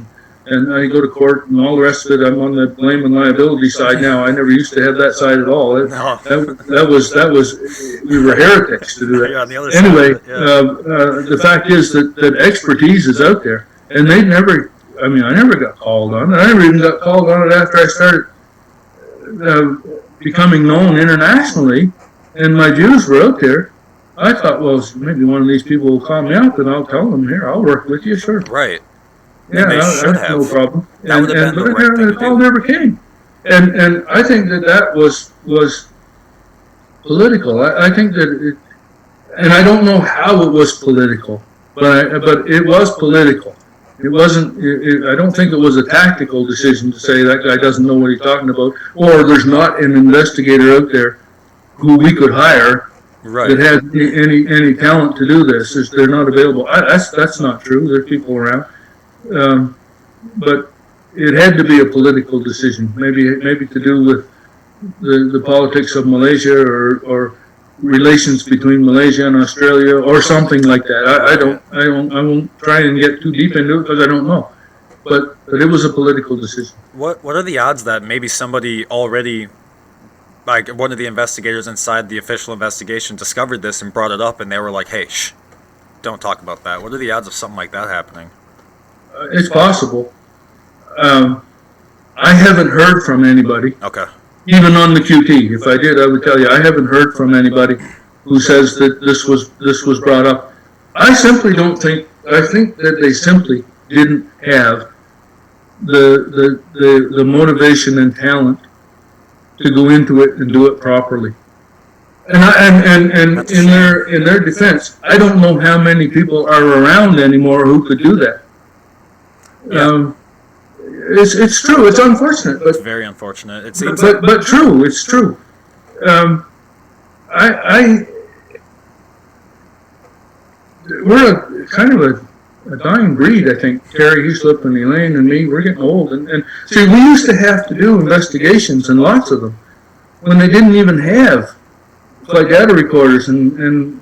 and I go to court and all the rest of it. I'm on the blame and liability side now. I never used to have that side at all. That was we were heretics to do that. Yeah, on the other anyway, side of it, the fact is that expertise is out there, and I never got called on it. I never even got called on it after I started becoming known internationally, and my views were out there. I thought, well, maybe one of these people will call me up, and I'll tell them, here, I'll work with you, sure. Right. Yeah, that's no problem. The call never came. And I think that was political. I think that and I don't know how it was political, but it was political. It wasn't. I don't think it was a tactical decision to say that guy doesn't know what he's talking about, or there's not an investigator out there who we could hire that has any talent to do this. They're not available. That's not true. There's people around. But it had to be a political decision, maybe to do with the politics of Malaysia or relations between Malaysia and Australia or something like that. I won't try and get too deep into it because I don't know. But it was a political decision. What are the odds that maybe somebody already, like one of the investigators inside the official investigation, discovered this and brought it up, and they were like, hey, shh, don't talk about that? What are the odds of something like that happening? It's possible. I haven't heard from anybody. Okay. Even on the QT. If I did, I would tell you. I haven't heard from anybody who says that this was brought up. I simply don't think. I think that they simply didn't have the motivation and talent to go into it and do it properly. And in their defense, I don't know how many people are around anymore who could do that. Yeah. It's true. It's unfortunate, but It's very unfortunate. It seems but true. It's true. I we're kind of a dying breed, I think. Terry Heaslip and Elaine and me, we're getting old. And see, we used to have to do investigations, and lots of them, when they didn't even have flight data recorders, and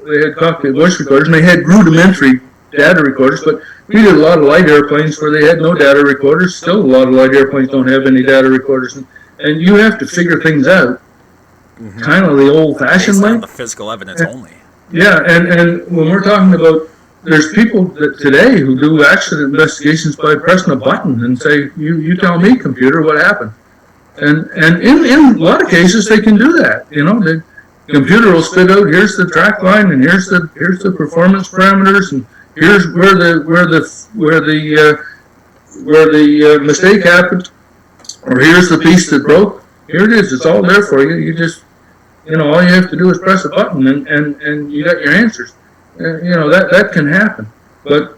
they had cockpit voice recorders, and they had rudimentary data recorders, but we did a lot of light airplanes where they had no data recorders. Still, a lot of light airplanes don't have any data recorders. And you have to figure things out kind of the old-fashioned way. the physical evidence only. Yeah, and when we're talking about, there's people that today who do accident investigations by pressing a button and say, you tell me, computer, what happened. And in a lot of cases, they can do that. The computer will spit out, here's the track line, and here's the performance parameters, and here's where the mistake happened, or here's the piece that broke. Here it is. It's all there for you. You just, all you have to do is press a button, and you got your answers. That can happen. But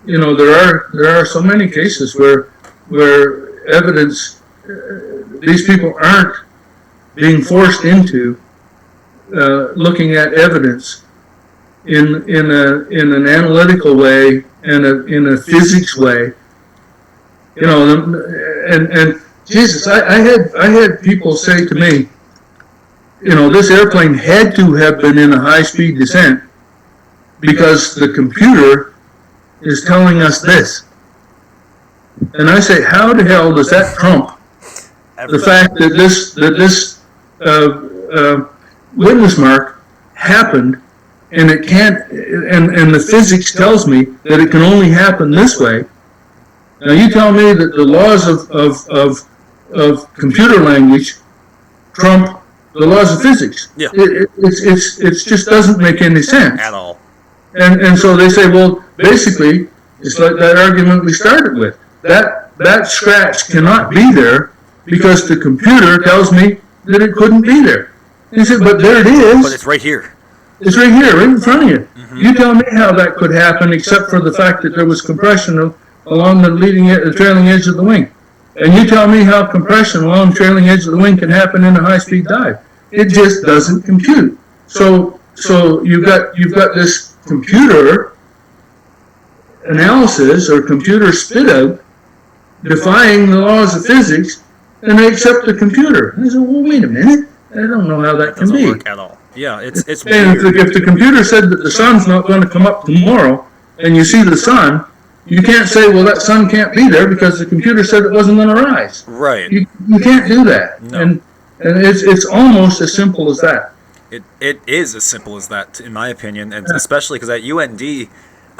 there are so many cases where evidence, these people aren't being forced into looking at evidence in an analytical way and in a physics way. And Jesus, I had people say to me, this airplane had to have been in a high-speed descent because the computer is telling us this. And I say, how the hell does that trump the fact that this witness mark happened, and it can't, and the physics tells me that it can only happen this way? Now you tell me that the laws of computer language trump the laws of physics. Yeah. It just doesn't make any sense At all. And so they say, well, basically, it's like that argument we started with. That scratch cannot be there because the computer tells me that it couldn't be there. And he said, but there it is. But it's right here. It's right here, right in front of you. Mm-hmm. You tell me how that could happen, except for the fact that there was compression along the trailing edge of the wing. And you tell me how compression along the trailing edge of the wing can happen in a high-speed dive. It just doesn't compute. So you've got this computer analysis or computer spit out defying the laws of physics, and they accept the computer. And I said, well, wait a minute. I don't know how that can be. Doesn't work at all. Yeah, it's and weird. if the computer said that the sun's not going to come up tomorrow, and you see the sun, you can't say, well, that sun can't be there because the computer said it wasn't going to rise. Right. You can't do that. No. And it's almost as simple as that. It is as simple as that, in my opinion, and especially because at UND,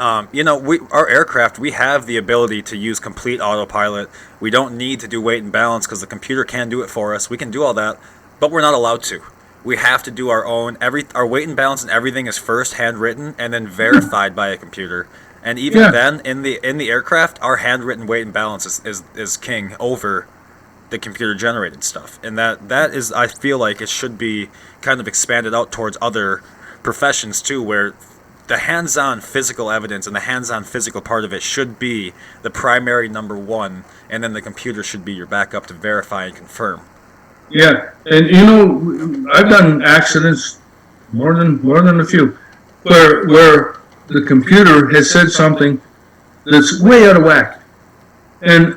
our aircraft, we have the ability to use complete autopilot. We don't need to do weight and balance because the computer can do it for us. We can do all that, but we're not allowed to. We have to do our own. Our weight and balance and everything is first handwritten and then verified by a computer. And even then, in the aircraft, our handwritten weight and balance is king over the computer generated stuff. And that is, I feel like it should be kind of expanded out towards other professions too, where the hands-on physical evidence and the hands-on physical part of it should be the primary number one, and then the computer should be your backup to verify and confirm. Yeah, and I've done accidents more than a few where the computer has said something that's way out of whack. And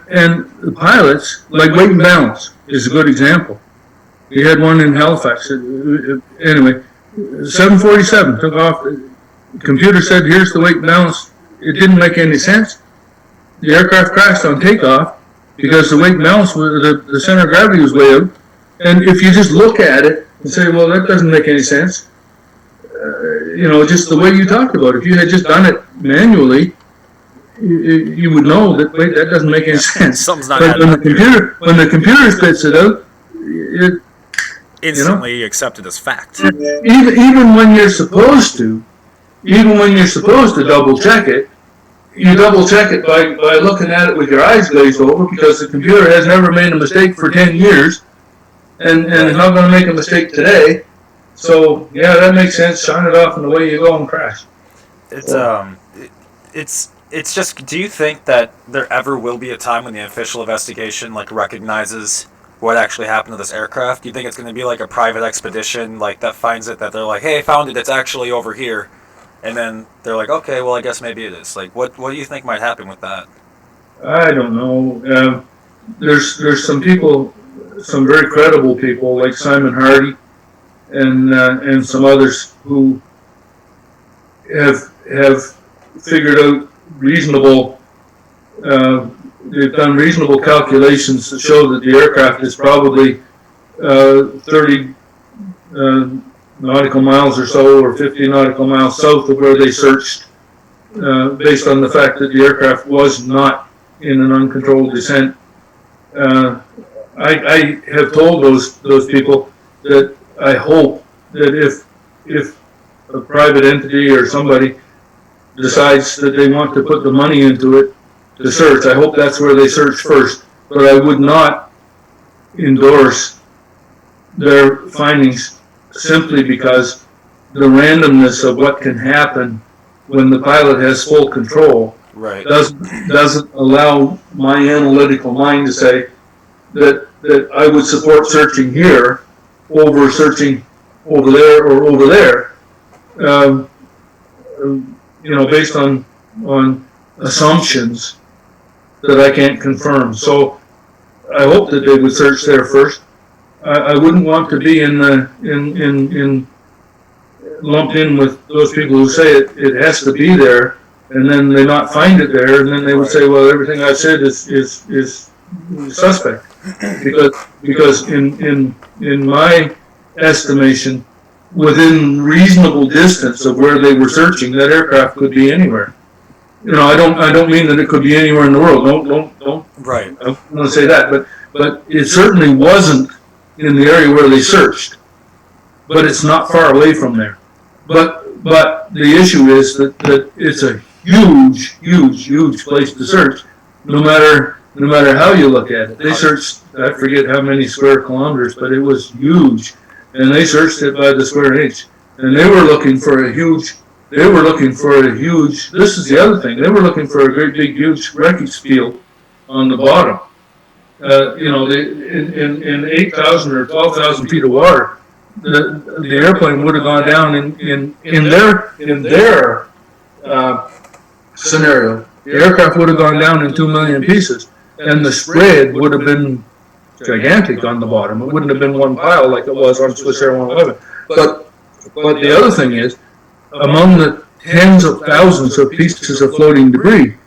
the pilots, like weight and balance is a good example. We had one in Halifax. Anyway, 747 took off. The computer said, here's the weight and balance. It didn't make any sense. The aircraft crashed on takeoff because the weight and balance, the center of gravity was way out. And if you just look at it and say, well, that doesn't make any sense, just the way you talked about it. If you had just done it manually, you would know that, wait, that doesn't make any sense. Something's not but when the computer spits it out, it instantly accepted as fact. Even when you're supposed to double check it, you double check it by looking at it with your eyes glazed over, because the computer has never made a mistake for 10 years and is not going to make a mistake today. So yeah, that makes sense. Shine it off and away you go and crash. It's it's just, do you think that there ever will be a time when the official investigation like recognizes what actually happened to this aircraft? Do you think it's going to be like a private expedition like that finds it, that they're like, hey, found it, it's actually over here, and then they're like, okay, well, I guess maybe it is. Like, what do you think might happen with that? I don't know. There's some people, some very credible people like Simon Hardy and some others who have figured out reasonable. They've done reasonable calculations to show that the aircraft is probably 30 nautical miles or so, or 50 nautical miles south of where they searched, based on the fact that the aircraft was not in an uncontrolled descent. I have told those people that I hope that if a private entity or somebody decides that they want to put the money into it to search, I hope that's where they search first. But I would not endorse their findings simply because the randomness of what can happen when the pilot has full control doesn't allow my analytical mind to say that I would support searching here over searching over there or over there. Based on assumptions that I can't confirm. So I hope that they would search there first. I wouldn't want to be in lumped in with those people who say it has to be there, and then they not find it there, and then they would say, well, everything I said is suspect, because in my estimation, within reasonable distance of where they were searching, that aircraft could be anywhere. I don't mean that it could be anywhere in the world. Don't. Right. I don't want to say that, but it certainly wasn't in the area where they searched. But it's not far away from there. But the issue is that it's a huge place to search, no matter how you look at it. They searched, I forget how many square kilometers, but it was huge, and they searched it by the square inch, and they were looking for a huge. This is the other thing. They were looking for a great big huge wreckage field on the bottom. In 8,000 or 12,000 feet of water, the airplane would have gone down in their scenario. The aircraft would have gone down in 2 million pieces, and the spread would have been gigantic on the bottom. It wouldn't have been one pile like it was on Swiss Air 111. But the other thing is, among the tens of thousands of pieces of floating debris,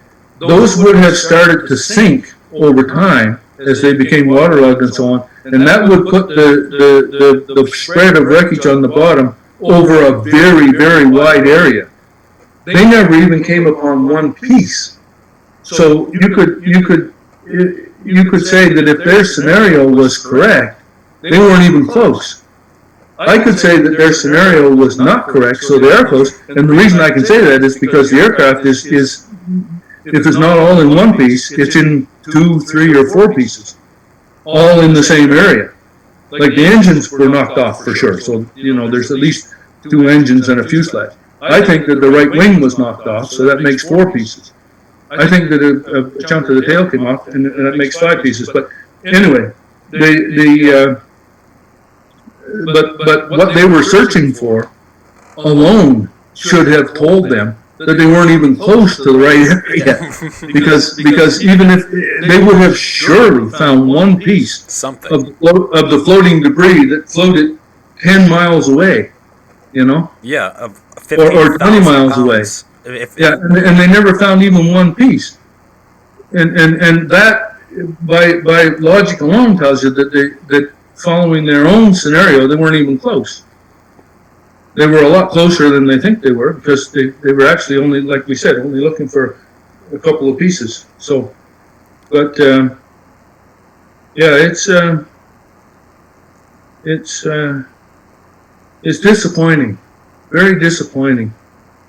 those would have started to sink over time as they became waterlogged and so on, and that would put the spread of wreckage on the bottom over a very, very wide area. They never even came upon one piece. So you could say that if their scenario was correct, they weren't even close. I could say that their scenario was not correct, so they are close. And the reason I can say that is because the aircraft is if it's not all in one piece, it's in 2, 3, or 4 pieces, all in the same area. Like the engines were knocked off for sure. So, there's at least 2 engines and a fuselage. I think that the right wing was knocked off, so that makes 4 pieces. I think that a chunk of the tail came off, and that makes 5 pieces. But anyway, but what they were searching for alone should have told them that they weren't even close to the right area, because even if they would have surely found one piece of the floating debris that floated 10 miles away, Yeah, of or 20 miles away. And they never found even one piece, and that by logic alone tells you that following their own scenario, they weren't even close. They were a lot closer than they think they were, because they were actually only, like we said, only looking for a couple of pieces. So, but it's disappointing, very disappointing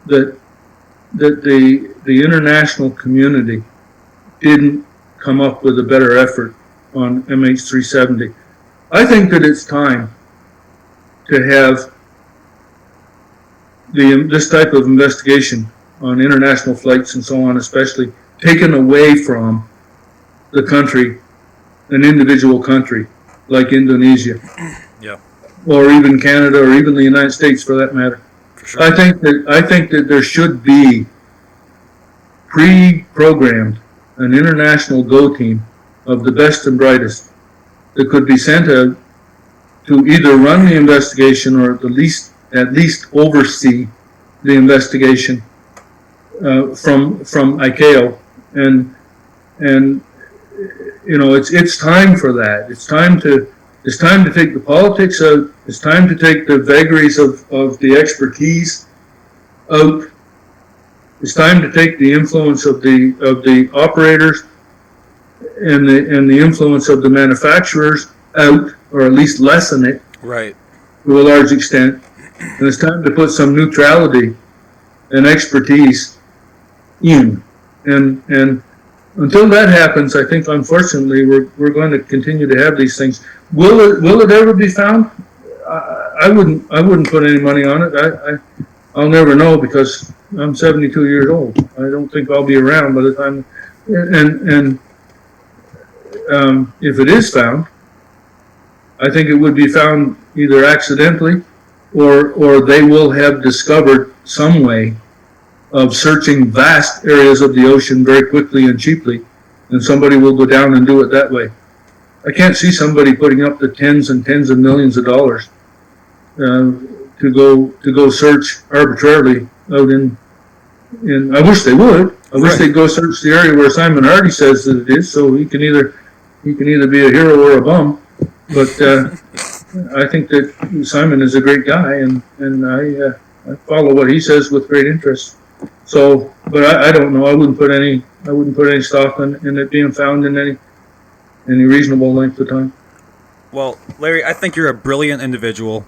that the international community didn't come up with a better effort on MH370. I think that it's time to have this type of investigation on international flights and so on, especially taken away from the country, an individual country like Indonesia, Yeah, or even Canada, or even the United States for that matter. for sure. I think that there should be pre-programmed an international go team of the best and brightest that could be sent out to either run the investigation or at least oversee the investigation from ICAO, and it's time for that. It's time to take the politics out. It's time to take the vagaries of the expertise out. It's time to take the influence of the operators and the influence of the manufacturers out, or at least lessen it Right. to a large extent. And it's time to put some neutrality and expertise in. And until that happens, I think unfortunately we're going to continue to have these things. Will it ever be found? I wouldn't put any money on it. I'll never know, because I'm 72 years old. I don't think I'll be around by the time. And if it is found, I think it would be found either accidentally, or they will have discovered some way of searching vast areas of the ocean very quickly and cheaply, and somebody will go down and do it that way. I can't see somebody putting up the tens and tens of millions of dollars to go search arbitrarily out in. I wish they would. I wish they'd go search the area where Simon Hardy says that it is, so he can either be a hero or a bum. But I think that Simon is a great guy, and I follow what he says with great interest. So, but I don't know. I wouldn't put any stock in it being found in any reasonable length of time. Well, Larry, I think you're a brilliant individual,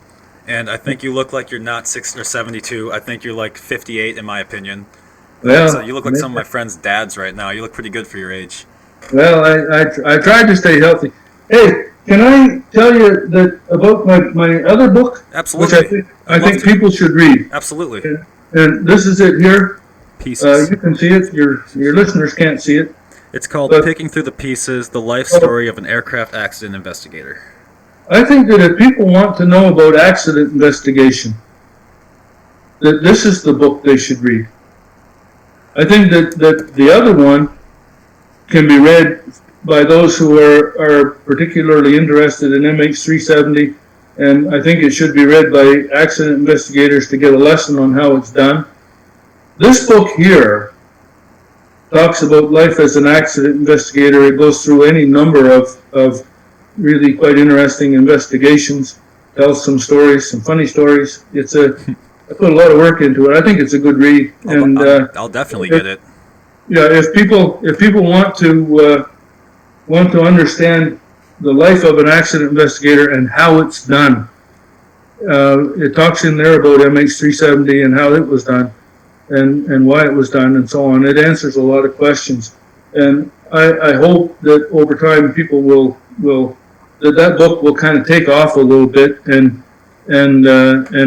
and I think you look like you're not 6 or 72. I think you're like 58, in my opinion. Well, So you look like some of my friends' dads right now. You look pretty good for your age. Well, I tried to stay healthy. Hey, can I tell you about my other book? Absolutely. Which I think people should read. Absolutely. And this is it here. Pieces. You can see it. Your listeners can't see it. It's called Picking Through the Pieces, the life story of an aircraft accident investigator. I think that if people want to know about accident investigation, that this is the book they should read. I think that the other one can be read by those who are particularly interested in MH370, and I think it should be read by accident investigators to get a lesson on how it's done. This book here talks about life as an accident investigator. It goes through any number of really quite interesting investigations, tells some stories, some funny stories. I put a lot of work into it. I think it's a good read. And I'll definitely get it. Yeah, if people want to understand the life of an accident investigator and how it's done, it talks in there about MH370 and how it was done, and why it was done, and so on. It answers a lot of questions, and I hope that over time people will that book will kind of take off a little bit and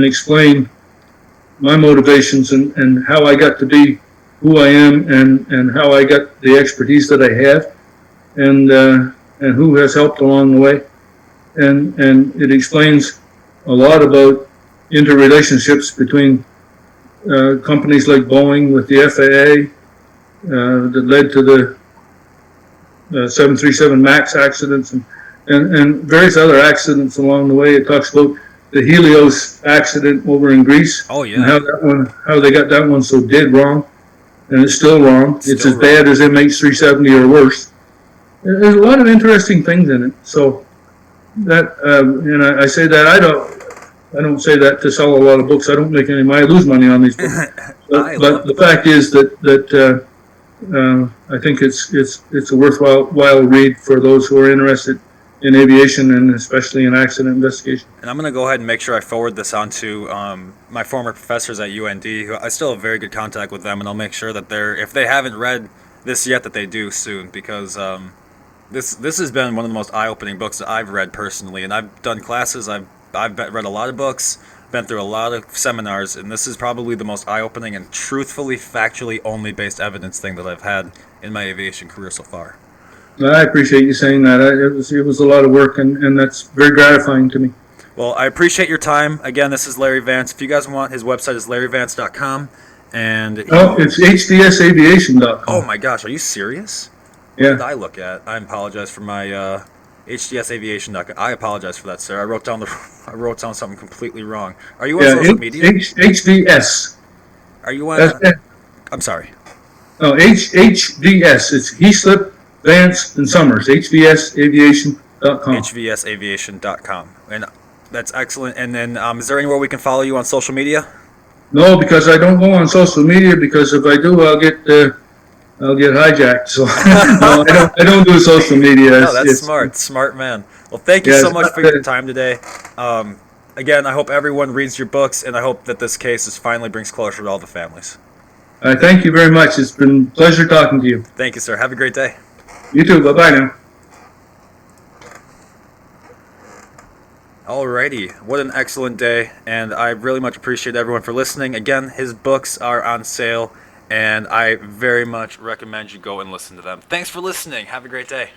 explain my motivations and how I got to be who I am, and how I got the expertise that I have, and who has helped along the way, and it explains a lot about interrelationships between companies like Boeing with the FAA that led to the 737 MAX accidents and various other accidents along the way. It talks about the Helios accident over in Greece. Oh yeah. And how they got that one so dead wrong, and it's still wrong. It's as bad as MH370 or worse. There's a lot of interesting things in it. So that, and I say that I don't say that to sell a lot of books. I don't make any money. I lose money on these books. But the fact is that I think it's a worthwhile read for those who are interested in aviation, and especially in accident investigation. And I'm going to go ahead and make sure I forward this on to my former professors at UND, who I still have very good contact with them, and I'll make sure that if they haven't read this yet, that they do soon, because this has been one of the most eye-opening books that I've read personally, and I've done classes, I've read a lot of books, been through a lot of seminars, and this is probably the most eye-opening and truthfully, factually only based evidence thing that I've had in my aviation career so far. I appreciate you saying that. It was a lot of work, and that's very gratifying to me. Well, I appreciate your time. Again, this is Larry Vance. If you guys want, his website is larryvance.com. And it's hdsaviation.com. Oh my gosh, are you serious? Yeah. What did I look at? I apologize for my hdsaviation.com. I apologize for that, sir. I wrote down something completely wrong. Are you on social media? HDS. Are you on? I'm sorry. No, HDS. It's Heaslip, Vance, and Summers. HVSaviation.com. HVSaviation.com. And that's excellent. And then, is there anywhere we can follow you on social media? No, because I don't go on social media. Because if I do, I'll get hijacked. So no, I don't do social media. No, that's smart man. Well, thank you so much for your time today. Again, I hope everyone reads your books, and I hope that this case finally brings closure to all the families. Thank you very much. It's been a pleasure talking to you. Thank you, sir. Have a great day. You too. Bye-bye now. Alrighty, what an excellent day, and I really much appreciate everyone for listening. Again, his books are on sale, and I very much recommend you go and listen to them. Thanks for listening. Have a great day.